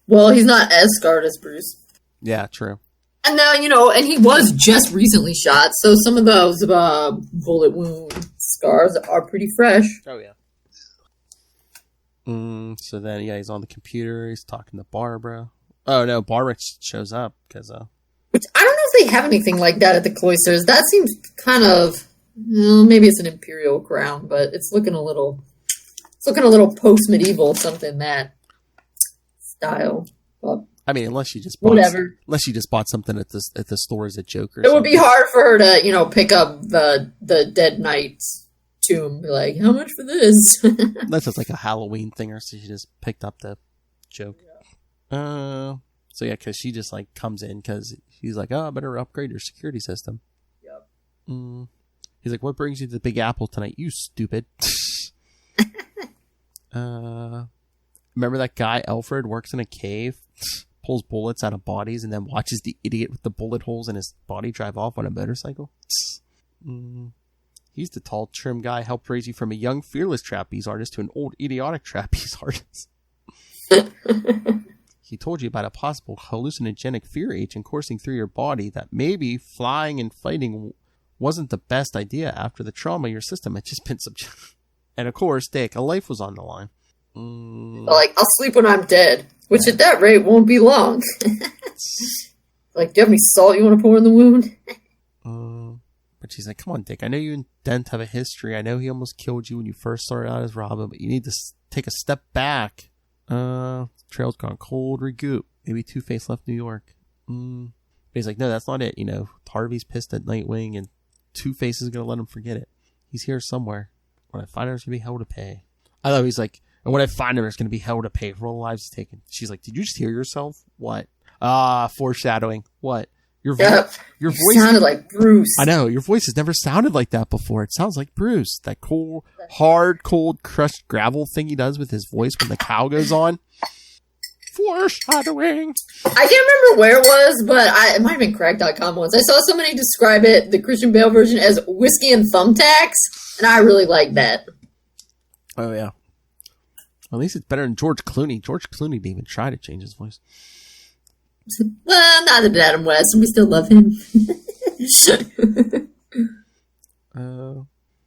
Well, he's not as scarred as Bruce. Yeah, true. And now, and he was just recently shot, so some of those bullet wound scars are pretty fresh. Oh, yeah. So then, he's on the computer, he's talking to Barbara. Oh, no, Barbara shows up, because... Which, I don't know if they have anything like that at the cloisters. That seems kind of... maybe it's an imperial crown, but it's looking a little post-medieval, something that style. But I mean, unless you just bought something at the stores at Joker. It would be hard for her to, pick up the dead knight's tomb and be like, how much for this? That's just like a Halloween thing, or so she just picked up the joke. Yeah. So yeah, because she just comes in because he's like, oh, I better upgrade your security system. Yep. He's like, what brings you to the Big Apple tonight, you stupid? Remember that guy, Alfred, works in a cave, pulls bullets out of bodies, and then watches the idiot with the bullet holes in his body drive off on a motorcycle? He's the tall, trim guy, helped raise you from a young, fearless trapeze artist to an old, idiotic trapeze artist. He told you about a possible hallucinogenic fear agent coursing through your body that maybe flying and fighting wasn't the best idea after the trauma your system had just been subjected. And of course, Dick, a life was on the line. I'll sleep when I'm dead, which at that rate won't be long. Do you have any salt you want to pour in the wound? But she's like, come on, Dick, I know you and Dent have a history. I know he almost killed you when you first started out as Robin, but you need to take a step back. Trail's gone cold, regroup. Maybe Two-Face left New York. But he's like, no, that's not it. Harvey's pissed at Nightwing, and Two-Face is going to let him forget it. He's here somewhere. When I find her, there's going to be hell to pay. I thought he's like, and when I find her, there's going to be hell to pay for all the lives taken. She's like, did you just hear yourself? What? Foreshadowing. What? Your voice sounded like Bruce. I know. Your voice has never sounded like that before. It sounds like Bruce. That cold, hard, cold, crushed gravel thing he does with his voice when the cow goes on. Foreshadowing. I can't remember where it was, but it might have been crack.com once. I saw somebody describe it, the Christian Bale version, as whiskey and thumbtacks, and I really like that. Oh, yeah. At least it's better than George Clooney. George Clooney didn't even try to change his voice. Well, neither did Adam West, and we still love him.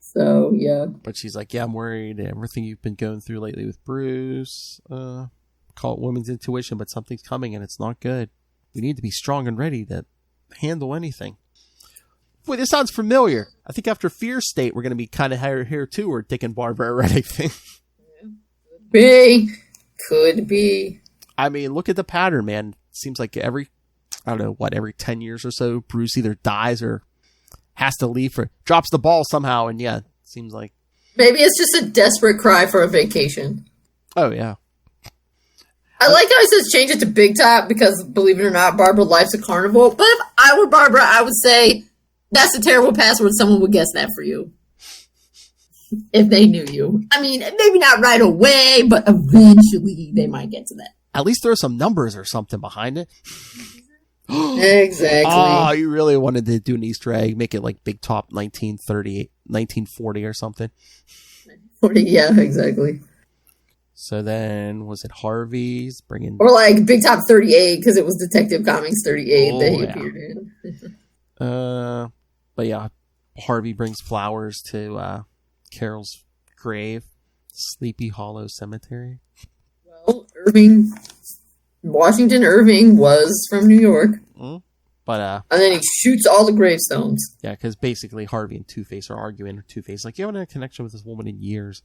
So, yeah. But she's like, yeah, I'm worried. Everything you've been going through lately with Bruce. Call it woman's intuition, but something's coming and it's not good. We need to be strong and ready to handle anything. Boy, this sounds familiar. I think after Fear State, we're going to be kind of here too, where Dick and Barbara are ready. Could be. I mean, look at the pattern, man. Seems like every 10 years or so, Bruce either dies or has to leave drops the ball somehow. And yeah, seems like. Maybe it's just a desperate cry for a vacation. Oh, yeah. I like how he says change it to Big Top because, believe it or not, Barbara likes a carnival. But if I were Barbara, I would say that's a terrible password. Someone would guess that for you. If they knew you. I mean, maybe not right away, but eventually they might get to that. At least throw some numbers or something behind it. Exactly. Oh, you really wanted to do an Easter egg, make it like Big Top 1938, 1940 or something. 40, yeah, exactly. So then, was it Harvey's bringing... Or like Big Top 38, because it was Detective Comics 38 that he appeared in. But yeah, Harvey brings flowers to Carol's grave, Sleepy Hollow Cemetery. Well, Washington Irving was from New York. Mm-hmm. But and then he shoots all the gravestones. Yeah, because basically Harvey and Two-Face are arguing. Two-Face like, you haven't had a connection with this woman in years.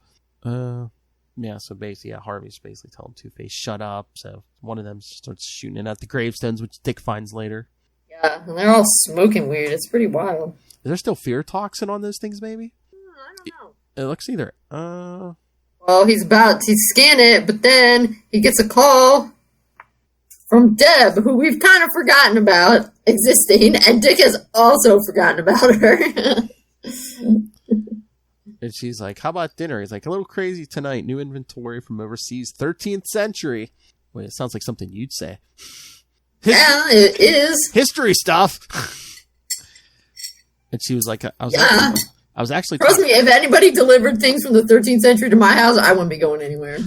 Yeah, so basically, Harvey's basically telling Two-Face, shut up. So one of them starts shooting it at the gravestones, which Dick finds later. Yeah, and they're all smoking weird. It's pretty wild. Is there still fear toxin on those things, maybe? I don't know. It looks either. Well, he's about to scan it, but then he gets a call from Deb, who we've kind of forgotten about existing, and Dick has also forgotten about her. And she's like, how about dinner? He's like, a little crazy tonight. New inventory from overseas, 13th century. Wait, it sounds like something you'd say. Yeah, it is. History stuff. And she was like, I was actually... Trust me, if anybody delivered things from the 13th century to my house, I wouldn't be going anywhere.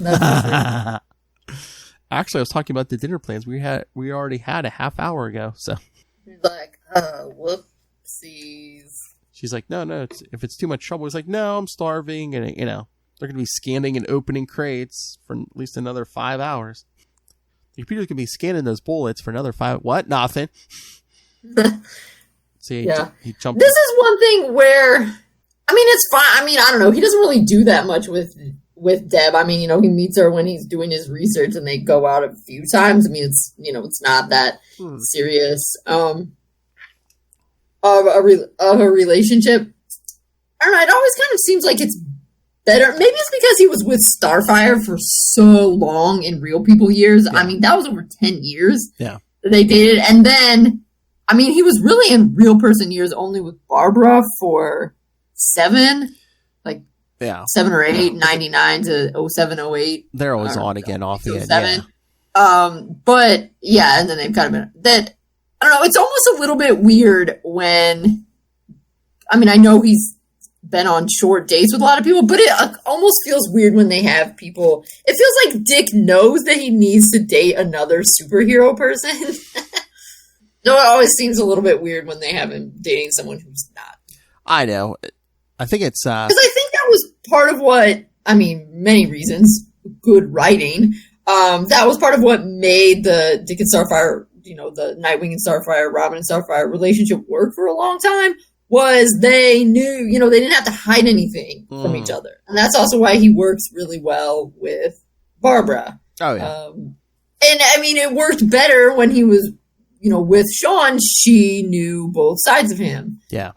Actually, I was talking about the dinner plans we already had a half hour ago. So he's like, whoopsies. She's like, no, if it's too much trouble. He's like, no, I'm starving. And, they're going to be scanning and opening crates for at least another 5 hours. The computer's going to be scanning those bullets for another 5. What? Nothing. See, yeah. He jumped. This is one thing where, I mean, it's fine. I mean, I don't know. He doesn't really do that much with Deb. I mean, he meets her when he's doing his research and they go out a few times. I mean, it's, it's not that serious. Of a relationship. I don't know, it always kind of seems like it's better. Maybe it's because he was with Starfire for so long in Real People years. Yeah. I mean, that was over 10 years. Yeah. That they dated. And then, I mean, he was really in Real Person years only with Barbara for 7. Like, 7 or 8, 99 to 07, 08. They're always on again off the end. Yeah. But, yeah, and then they've kind of been... That, I don't know, it's almost a little bit weird when... I mean, I know he's been on short dates with a lot of people, but it almost feels weird when they have people... It feels like Dick knows that he needs to date another superhero person. So it always seems a little bit weird when they have him dating someone who's not. I know. I think it's... Because I think that was part of what... I mean, many reasons. Good writing. That was part of what made the Dick and Starfire... the Nightwing and Starfire, Robin and Starfire relationship work for a long time was they knew, they didn't have to hide anything from each other. And that's also why he works really well with Barbara. Oh, yeah. And, I mean, it worked better when he was, with Sean. She knew both sides of him. Yeah.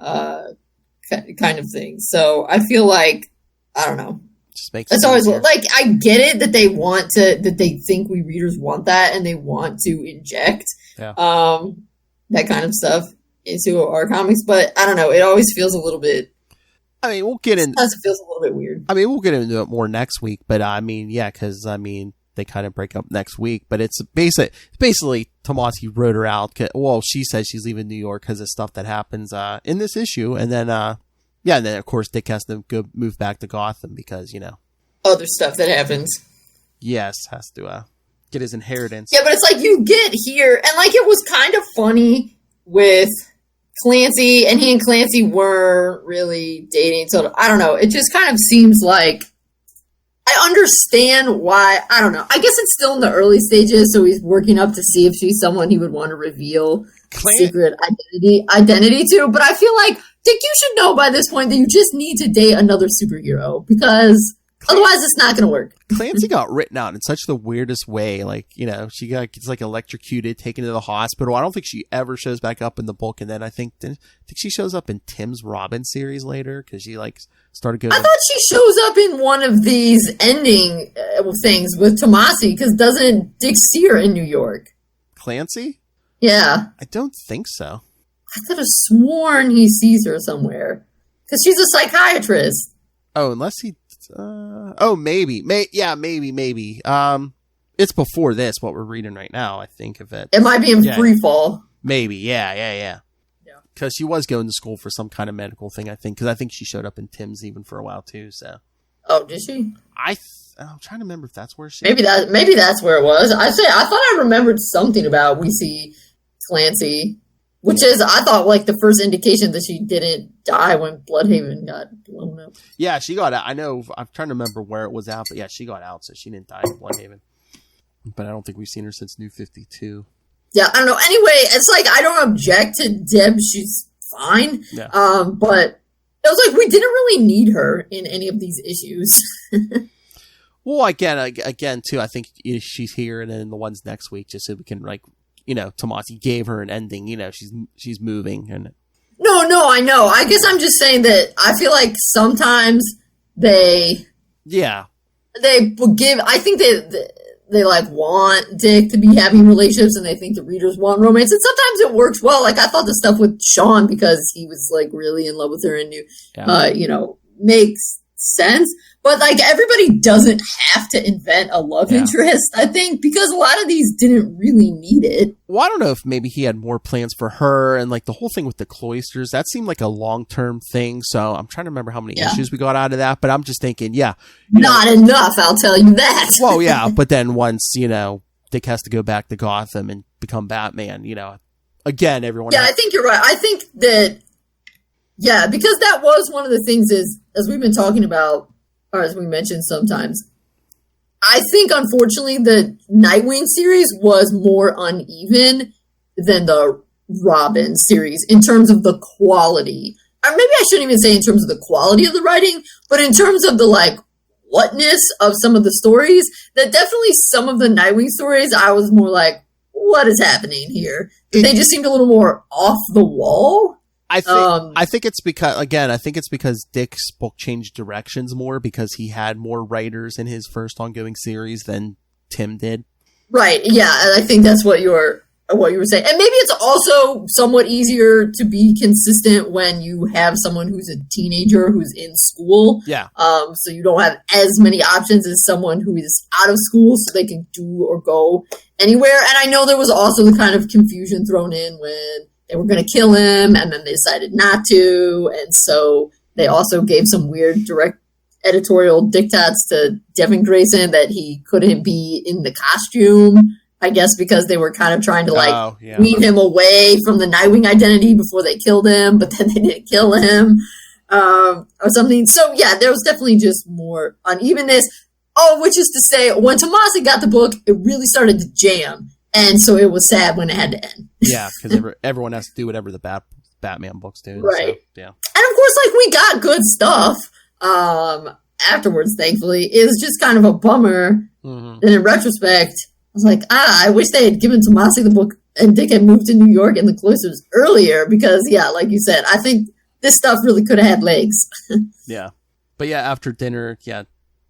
Kind of thing. So I feel like, I don't know. Just makes it's always like, I get it that they that they think we readers want that and they want to inject that kind of stuff into our comics, but I don't know, it always feels a little bit... I mean, we'll get in... Sometimes it feels a little bit weird. I mean, we'll get into it more next week, but I mean, yeah, because, I mean, they kind of break up next week, but it's basically Tomasi wrote her out. Well, she says she's leaving New York because of stuff that happens in this issue, and then, and then, of course, Dick has to move back to Gotham because, other stuff that happens. Yes, has to get his inheritance. Yeah, but it's like you get here, and like it was kind of funny with Clancy, and he and Clancy weren't really dating. So I don't know. It just kind of seems like I understand why. I don't know. I guess it's still in the early stages, so he's working up to see if she's someone he would want to reveal secret identity to. But I feel like, Dick, you should know by this point that you just need to date another superhero because otherwise it's not going to work. Clancy got written out in such the weirdest way. Like, she gets like electrocuted, taken to the hospital. I don't think she ever shows back up in the book. And then I think she shows up in Tim's Robin series later because she like started going. I thought she shows up in one of these ending things with Tomasi because doesn't Dick see her in New York? Clancy? Yeah. I don't think so. I could have sworn he sees her somewhere because she's a psychiatrist. Oh, unless he. Maybe. Maybe. It's before this, what we're reading right now, I think of it. It might be in free fall. Maybe, yeah. Because she was going to school for some kind of medical thing, I think. Because I think she showed up in Tim's even for a while, too, so. Oh, did she? I'm trying to remember if that's where she... Maybe that's where it was. I thought I remembered something about we see Clancy, which is, I thought, like, the first indication that she didn't die when Bloodhaven got blown up. Yeah, she got out. I know, I'm trying to remember where it was out, but yeah, she got out, so she didn't die in Bloodhaven. But I don't think we've seen her since New 52. Yeah, I don't know. Anyway, it's like, I don't object to Deb. She's fine. Yeah. But it was like, we didn't really need her in any of these issues. Well, again, too, I think she's here, and then the ones next week, just so we can, like, Tomasi gave her an ending. She's moving. And No, I know. I guess I'm just saying that I feel like sometimes they will give. I think they like want Dick to be having relationships, and they think the readers want romance. And sometimes it works well. Like I thought the stuff with Sean because he was like really in love with her and knew, makes sense. But like everybody doesn't have to invent a love interest, I think, because a lot of these didn't really need it. Well, I don't know if maybe he had more plans for her, and like the whole thing with the cloisters, that seemed like a long-term thing. So I'm trying to remember how many issues we got out of that, but I'm just thinking, not enough, I'll tell you that. Well, yeah, but then once, Dick has to go back to Gotham and become Batman, again, everyone. Yeah, I think you're right. I think that, because that was one of the things is, as we've been talking about, or as we mentioned sometimes, I think, unfortunately, the Nightwing series was more uneven than the Robin series in terms of the quality. Or maybe I shouldn't even say in terms of the quality of the writing, but in terms of the, like, whatness of some of the stories, that definitely some of the Nightwing stories, I was more like, what is happening here? They just seemed a little more off the wall. I think it's because Dick's book changed directions more because he had more writers in his first ongoing series than Tim did. Right. Yeah, and I think that's what you were saying. And maybe it's also somewhat easier to be consistent when you have someone who's a teenager who's in school. Yeah. So you don't have as many options as someone who is out of school, so they can do or go anywhere. And I know there was also the kind of confusion thrown in when they were going to kill him, and then they decided not to, and so they also gave some weird direct editorial diktats to Devin Grayson that he couldn't be in the costume, I guess because they were kind of trying to wean him away from the Nightwing identity before they killed him, but then they didn't kill him, or something. So yeah, there was definitely just more unevenness. Oh, which is to say, when Tomasi got the book, it really started to jam. And so it was sad when it had to end. Yeah, because everyone has to do whatever the Batman books do. Right. So, yeah. And of course, like, we got good stuff afterwards, thankfully. It was just kind of a bummer. Mm-hmm. And in retrospect, I was like, I wish they had given Tomasi the book and Dick had moved to New York and the cloisters earlier. Because, yeah, like you said, I think this stuff really could have had legs. Yeah. But yeah, after dinner,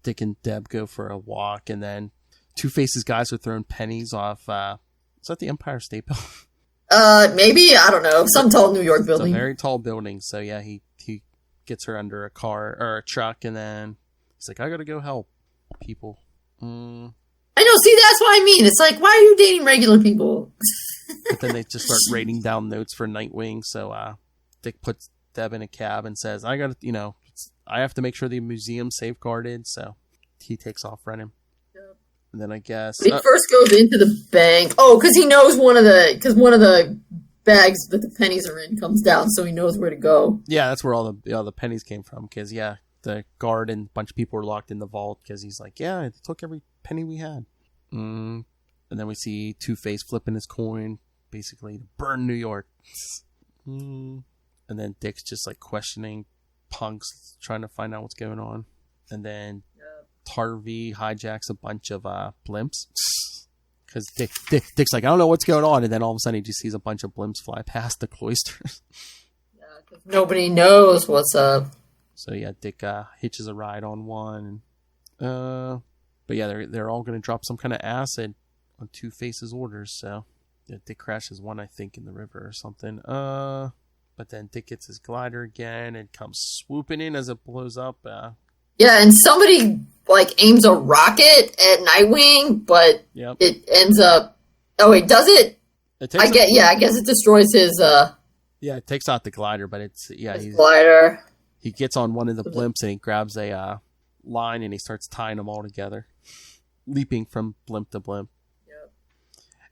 Dick and Deb go for a walk, and then Two-Face's guys are throwing pennies off, is that the Empire State Building? Maybe, I don't know, some tall New York building. It's a very tall building, so yeah, he gets her under a car, or a truck, and then he's like, I gotta go help people. I know, see, that's what I mean, it's like, why are you dating regular people? But then they just start writing down notes for Nightwing, so Dick puts Deb in a cab and says, I have to make sure the museum's safeguarded, so he takes off running. And then I guess he first goes into the bank. Oh, because he knows one of the bags that the pennies are in comes down, so he knows where to go. Yeah, that's where all the pennies came from. Because the guard and a bunch of people were locked in the vault. Because he's like, yeah, it took every penny we had. And then we see Two-Face flipping his coin, basically to burn New York. And then Dick's just like questioning punks, trying to find out what's going on. And then Harvey hijacks a bunch of blimps. Because Dick's like, I don't know what's going on. And then all of a sudden he just sees a bunch of blimps fly past the cloisters. Yeah, because nobody knows what's up. So yeah, Dick hitches a ride on one. But yeah, they're all going to drop some kind of acid on Two-Face's orders. So yeah, Dick crashes one, I think, in the river or something. But then Dick gets his glider again and comes swooping in as it blows up. Yeah, and somebody like aims a rocket at Nightwing, but it ends up. Oh wait, does it? I guess it destroys his. Yeah, it takes out the glider, but it's his glider. He gets on one of the blimps and he grabs a line and he starts tying them all together, leaping from blimp to blimp.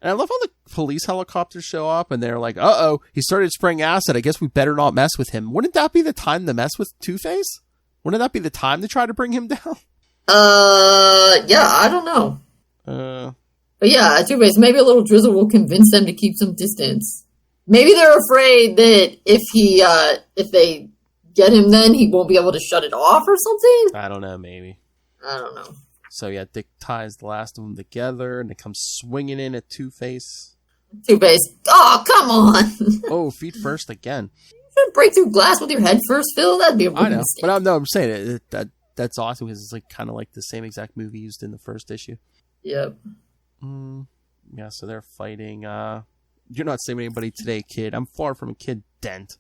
And I love how the police helicopters show up and they're like, uh-oh, he started spraying acid. I guess we better not mess with him. Wouldn't that be the time to mess with Two-Face? Wouldn't that be the time to try to bring him down? Yeah, I don't know. But yeah, Two-Face, maybe a little drizzle will convince them to keep some distance. Maybe they're afraid that if they get him then, he won't be able to shut it off or something? I don't know, maybe. I don't know. So yeah, Dick ties the last of them together, and it comes swinging in at Two-Face. Two-Face, oh, come on! Oh, feet first again. You shouldn't break through glass with your head first, Phil. That'd be a I know, mistake. but I'm saying that's awesome because it's like kind of like the same exact movie used in the first issue. Yep. Yeah, so they're fighting. You're not saving anybody today, kid. I'm far from a kid, Dent.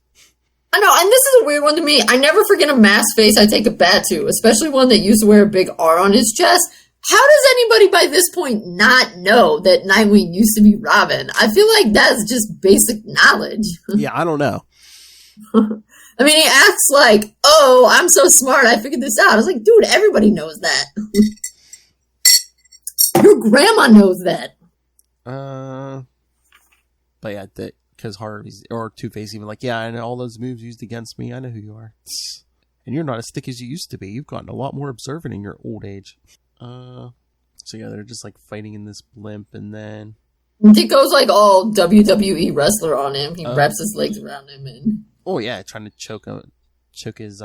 I know, and this is a weird one to me. I never forget a masked face I take a bat to, especially one that used to wear a big R on his chest. How does anybody by this point not know that Nightwing used to be Robin? I feel like that's just basic knowledge. Yeah, I don't know. I mean, he acts like, oh, I'm so smart, I figured this out. I was like, dude, everybody knows that. Your grandma knows that. But yeah, because Harvey's or Two-Face even like, yeah, and all those moves used against me, I know who you are. And you're not as thick as you used to be. You've gotten a lot more observant in your old age. So yeah, they're just like fighting in this blimp, and then Dick goes like all WWE wrestler on him. He wraps his legs around him and trying to choke his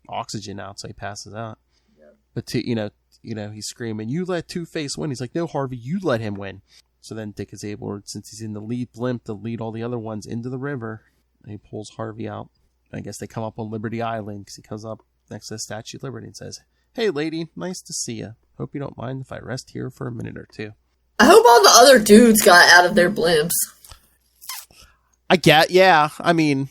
oxygen out so he passes out. Yeah. But he's screaming, "You let Two-Face win!" He's like, "No, Harvey, you let him win." So then Dick is able, since he's in the lead blimp, to lead all the other ones into the river. And he pulls Harvey out. I guess they come up on Liberty Island because he comes up next to the Statue of Liberty and says, "Hey, lady, nice to see you. Hope you don't mind if I rest here for a minute or two." I hope all the other dudes got out of their blimps. Yeah. I mean,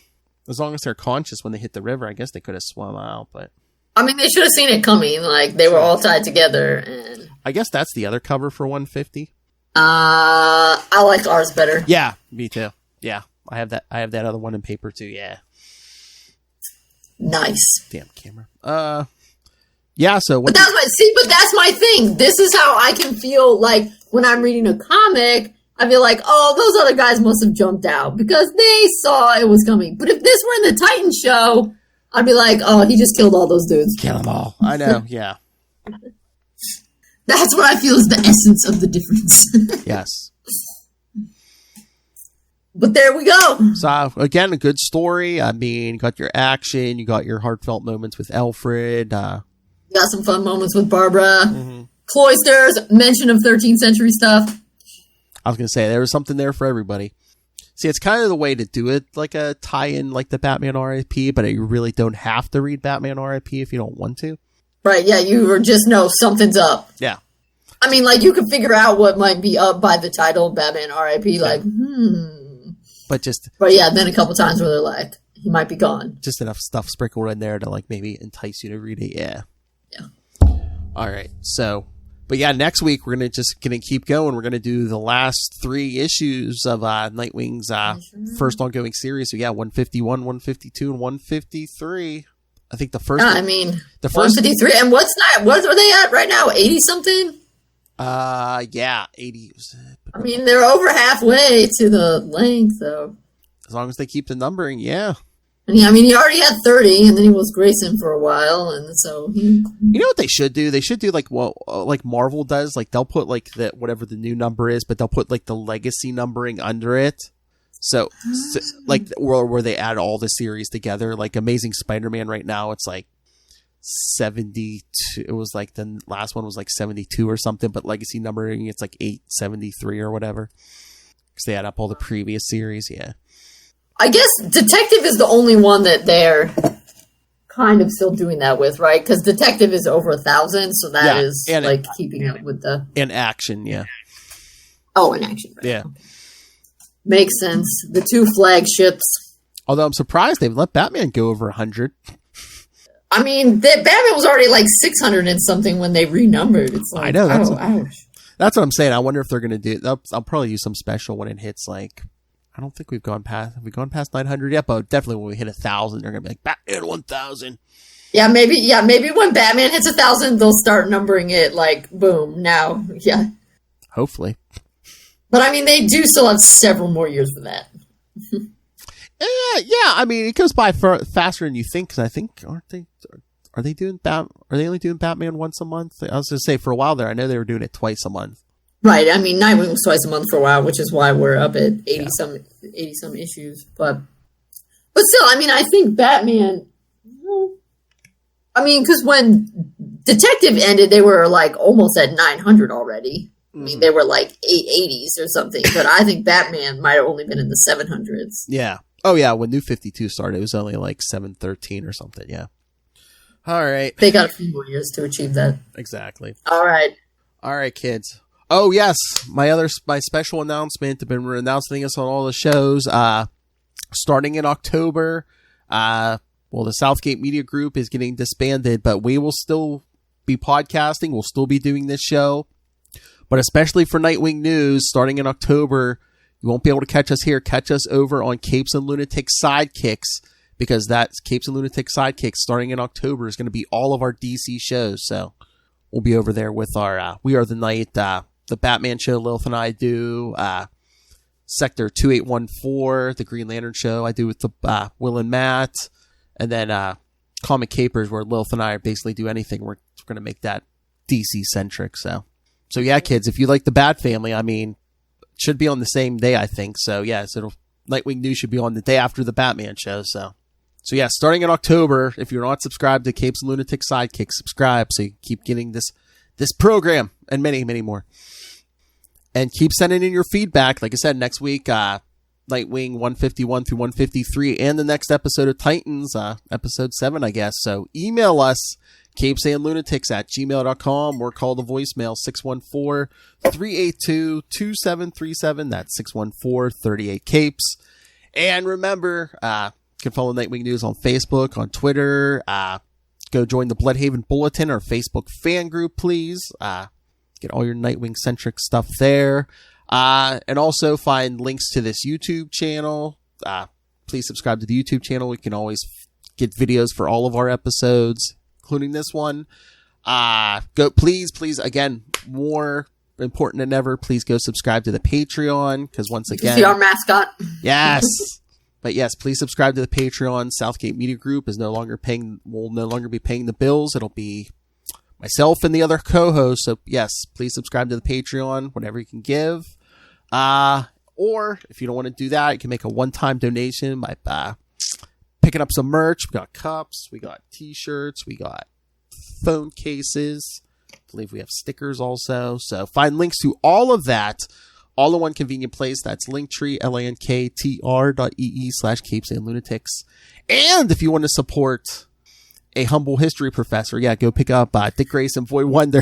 as long as they're conscious when they hit the river, I guess they could have swum out, but... I mean, they should have seen it coming. Like, they were all tied together. And I guess that's the other cover for 150. I like ours better. Yeah, me too. Yeah, I have that other one in paper too. Yeah. Nice. Damn camera. Yeah. So but that's my thing. This is how I can feel like when I'm reading a comic. I feel like, oh, those other guys must have jumped out because they saw it was coming. But if this were in the Titan show, I'd be like, oh, he just killed all those dudes. Kill them all. I know. Yeah. That's what I feel is the essence of the difference. Yes. But there we go. So, again, a good story. I mean, you got your action. You got your heartfelt moments with Alfred. You got some fun moments with Barbara. Mm-hmm. Cloisters, mention of 13th century stuff. I was going to say, there was something there for everybody. See, it's kind of the way to do it, like a tie-in like the Batman RIP, but you really don't have to read Batman RIP if you don't want to. Right, yeah, you just know something's up. Yeah. I mean, like, you can figure out what might be up by the title, Batman R.I.P., like, But yeah, then a couple times where they're like, he might be gone. Just enough stuff sprinkled in there to, like, maybe entice you to read it, yeah. All right, so, but yeah, next week we're gonna keep going. We're gonna do the last 3 issues of Nightwing's first ongoing series. So yeah, 151, 152, and 153. I think the first. The first 153. And what are they at right now? 80 something. Yeah, 80. I mean, they're over halfway to the length, though. As long as they keep the numbering, yeah. I mean, he already had 30, and then he was Grayson for a while, and so he... You know what they should do? They should do like what like Marvel does. Like they'll put like the whatever the new number is, but they'll put like the legacy numbering under it. So like where they add all the series together. Like Amazing Spider-Man right now, it's like 72. It was like the last one was like 72 or something, but legacy numbering it's like 873 or whatever. Because they add up all the previous series. Yeah. I guess Detective is the only one that they're kind of still doing that with, right? Because Detective is over 1,000, so that is like keeping up with the... And Action, yeah. Oh, and Action, right. Yeah. Makes sense. The two flagships. Although I'm surprised they've let Batman go over 100. I mean, Batman was already like 600 and something when they renumbered. It's like, I know. Ouch. That's what I'm saying. I wonder if they're going to do... I'll probably use some special when it hits like... I don't think we've gone past 900 yet, but definitely when we hit 1,000, they're going to be like, Batman 1,000. Yeah, maybe when Batman hits 1,000, they'll start numbering it like, boom, now. Yeah. Hopefully. But I mean, they do still have several more years for that. Yeah, I mean, it goes by faster than you think, because I think, are they only doing Batman once a month? I was going to say, for a while there, I know they were doing it twice a month. Right, I mean, Nightwing was twice a month for a while, which is why we're up at 80 some issues. But still, I mean, I think Batman. I mean, because when Detective ended, they were like almost at 900 already. I mean, they were like 880s or something. But I think Batman might have only been in the 700s. Yeah. Oh yeah. When New 52 started, it was only like 713 or something. Yeah. All right. They got a few more years to achieve that. Exactly. All right, kids. Oh yes, my special announcement. I've been announcing this on all the shows. Starting in October, the Southgate Media Group is getting disbanded, but we will still be podcasting. We'll still be doing this show, but especially for Nightwing News, starting in October, you won't be able to catch us here. Catch us over on Capes and Lunatics Sidekicks, because that's Capes and Lunatics Sidekicks starting in October is going to be all of our DC shows. So we'll be over there with our We Are the Night. The Batman show Lilith and I do, Sector 2814, the Green Lantern show I do with the Will and Matt, and then Comic Capers where Lilith and I basically do anything. We're going to make that DC centric. So yeah, kids, if you like the Bat Family, I mean, it should be on the same day, I think. So yes, Nightwing News should be on the day after the Batman show. So yeah, starting in October, if you're not subscribed to Capes and Lunatics Sidekicks, subscribe so you keep getting this program and many, many more. And keep sending in your feedback. Like I said, next week, Nightwing 151 through 153, and the next episode of Titans, episode 7, I guess. So email us, capesandlunatics@gmail.com, or call the voicemail 614-382-2737. That's 614-38-CAPES. And remember, you can follow Nightwing News on Facebook, on Twitter. Go join the Bloodhaven Bulletin, our Facebook fan group, please. Get all your Nightwing-centric stuff there. And also find links to this YouTube channel. Please subscribe to the YouTube channel. We can always get videos for all of our episodes, including this one. Please, again, more important than ever, please go subscribe to the Patreon, because once again... See our mascot? Yes! But yes, please subscribe to the Patreon. Southgate Media Group will no longer be paying the bills. It'll be myself and the other co-hosts. So yes, please subscribe to the Patreon, whatever you can give. Or if you don't want to do that, you can make a one-time donation by picking up some merch. We got cups, we got t-shirts, we got phone cases. I believe we have stickers also. So find links to all of that all in one convenient place. That's Linktree, linktr.ee/capesandlunatics. And if you want to support a humble history professor, go pick up Dick Grayson Boy Wonder.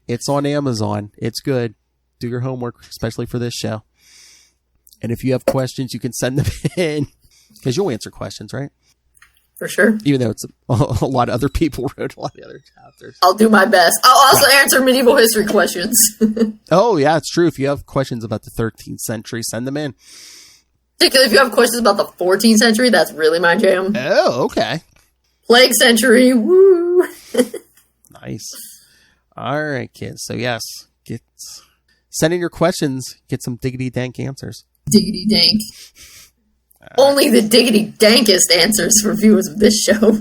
It's on Amazon. It's good. Do your homework, especially for this show. And if you have questions, you can send them in, because you'll answer questions, right? For sure. Even though it's a lot of other people wrote a lot of the other chapters. I'll do my best. I'll also answer medieval history questions. Oh, yeah, it's true. If you have questions about the 13th century, send them in. Particularly if you have questions about the 14th century, that's really my jam. Oh, okay. Plague century, woo! Nice. All right, kids. So, yes, send in your questions. Get some diggity dank answers. Diggity dank. Only the diggity dankest answers for viewers of this show.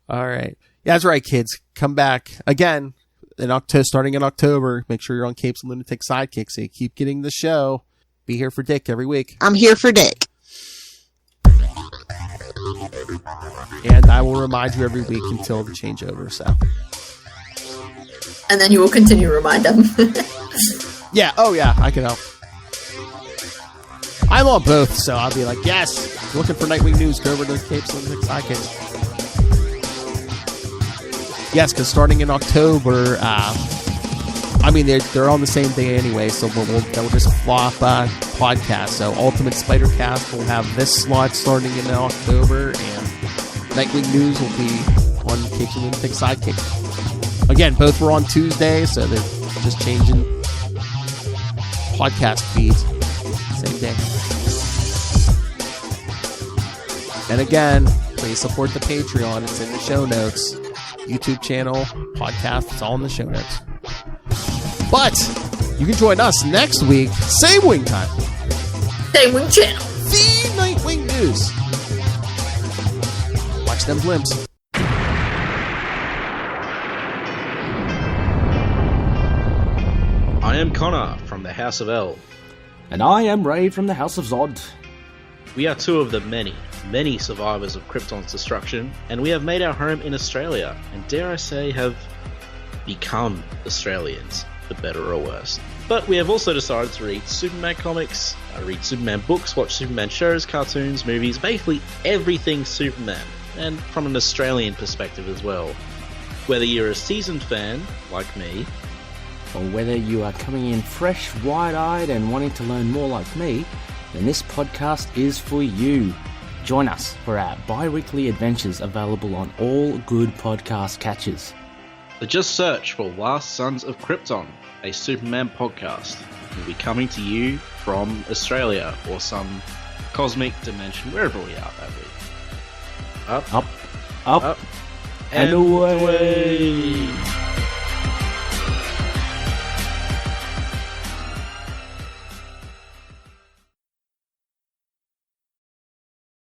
All right. Yeah, that's right, kids. Come back again starting in October. Make sure you're on Capes and Lunatics Sidekicks so you keep getting the show. Be here for Dick every week. I'm here for Dick. And I will remind you every week until the changeover, so. And then you will continue to remind them. Yeah, oh yeah, I can help. I'm on both, so I'll be like, yes, if you're looking for Nightwing news, go over to Capes and Lunatics Sidekicks. Yes, because starting in October, they're on the same day anyway, so they'll just flop podcasts. So Ultimate Spider-Cast will have this slot starting in October, and Nightwing News will be on Capes and Lunatics Sidekicks. Again, both were on Tuesday, so they're just changing podcast feeds. Same day. And again, please support the Patreon. It's in the show notes. YouTube channel, podcast, it's all in the show notes. But you can join us next week, same wing time. Same wing channel. The Nightwing News. Watch them blimps. I am Connor from the House of L. And I am Ray from the House of Zod. We are two of the many survivors of Krypton's destruction, and we have made our home in Australia, and dare I say, have become Australians, for better or worse. But we have also decided to read Superman comics, read Superman books, watch Superman shows, cartoons, movies, basically everything Superman, and from an Australian perspective as well. Whether you're a seasoned fan, like me, Or whether you are coming in fresh, wide-eyed and wanting to learn more like me, then this podcast is for you. Join us for our bi-weekly adventures available on all good podcast catchers. so just search for Last Sons of Krypton, a Superman podcast. We'll be coming to you from Australia or some cosmic dimension, wherever we are that week. Up, Up, up, and away.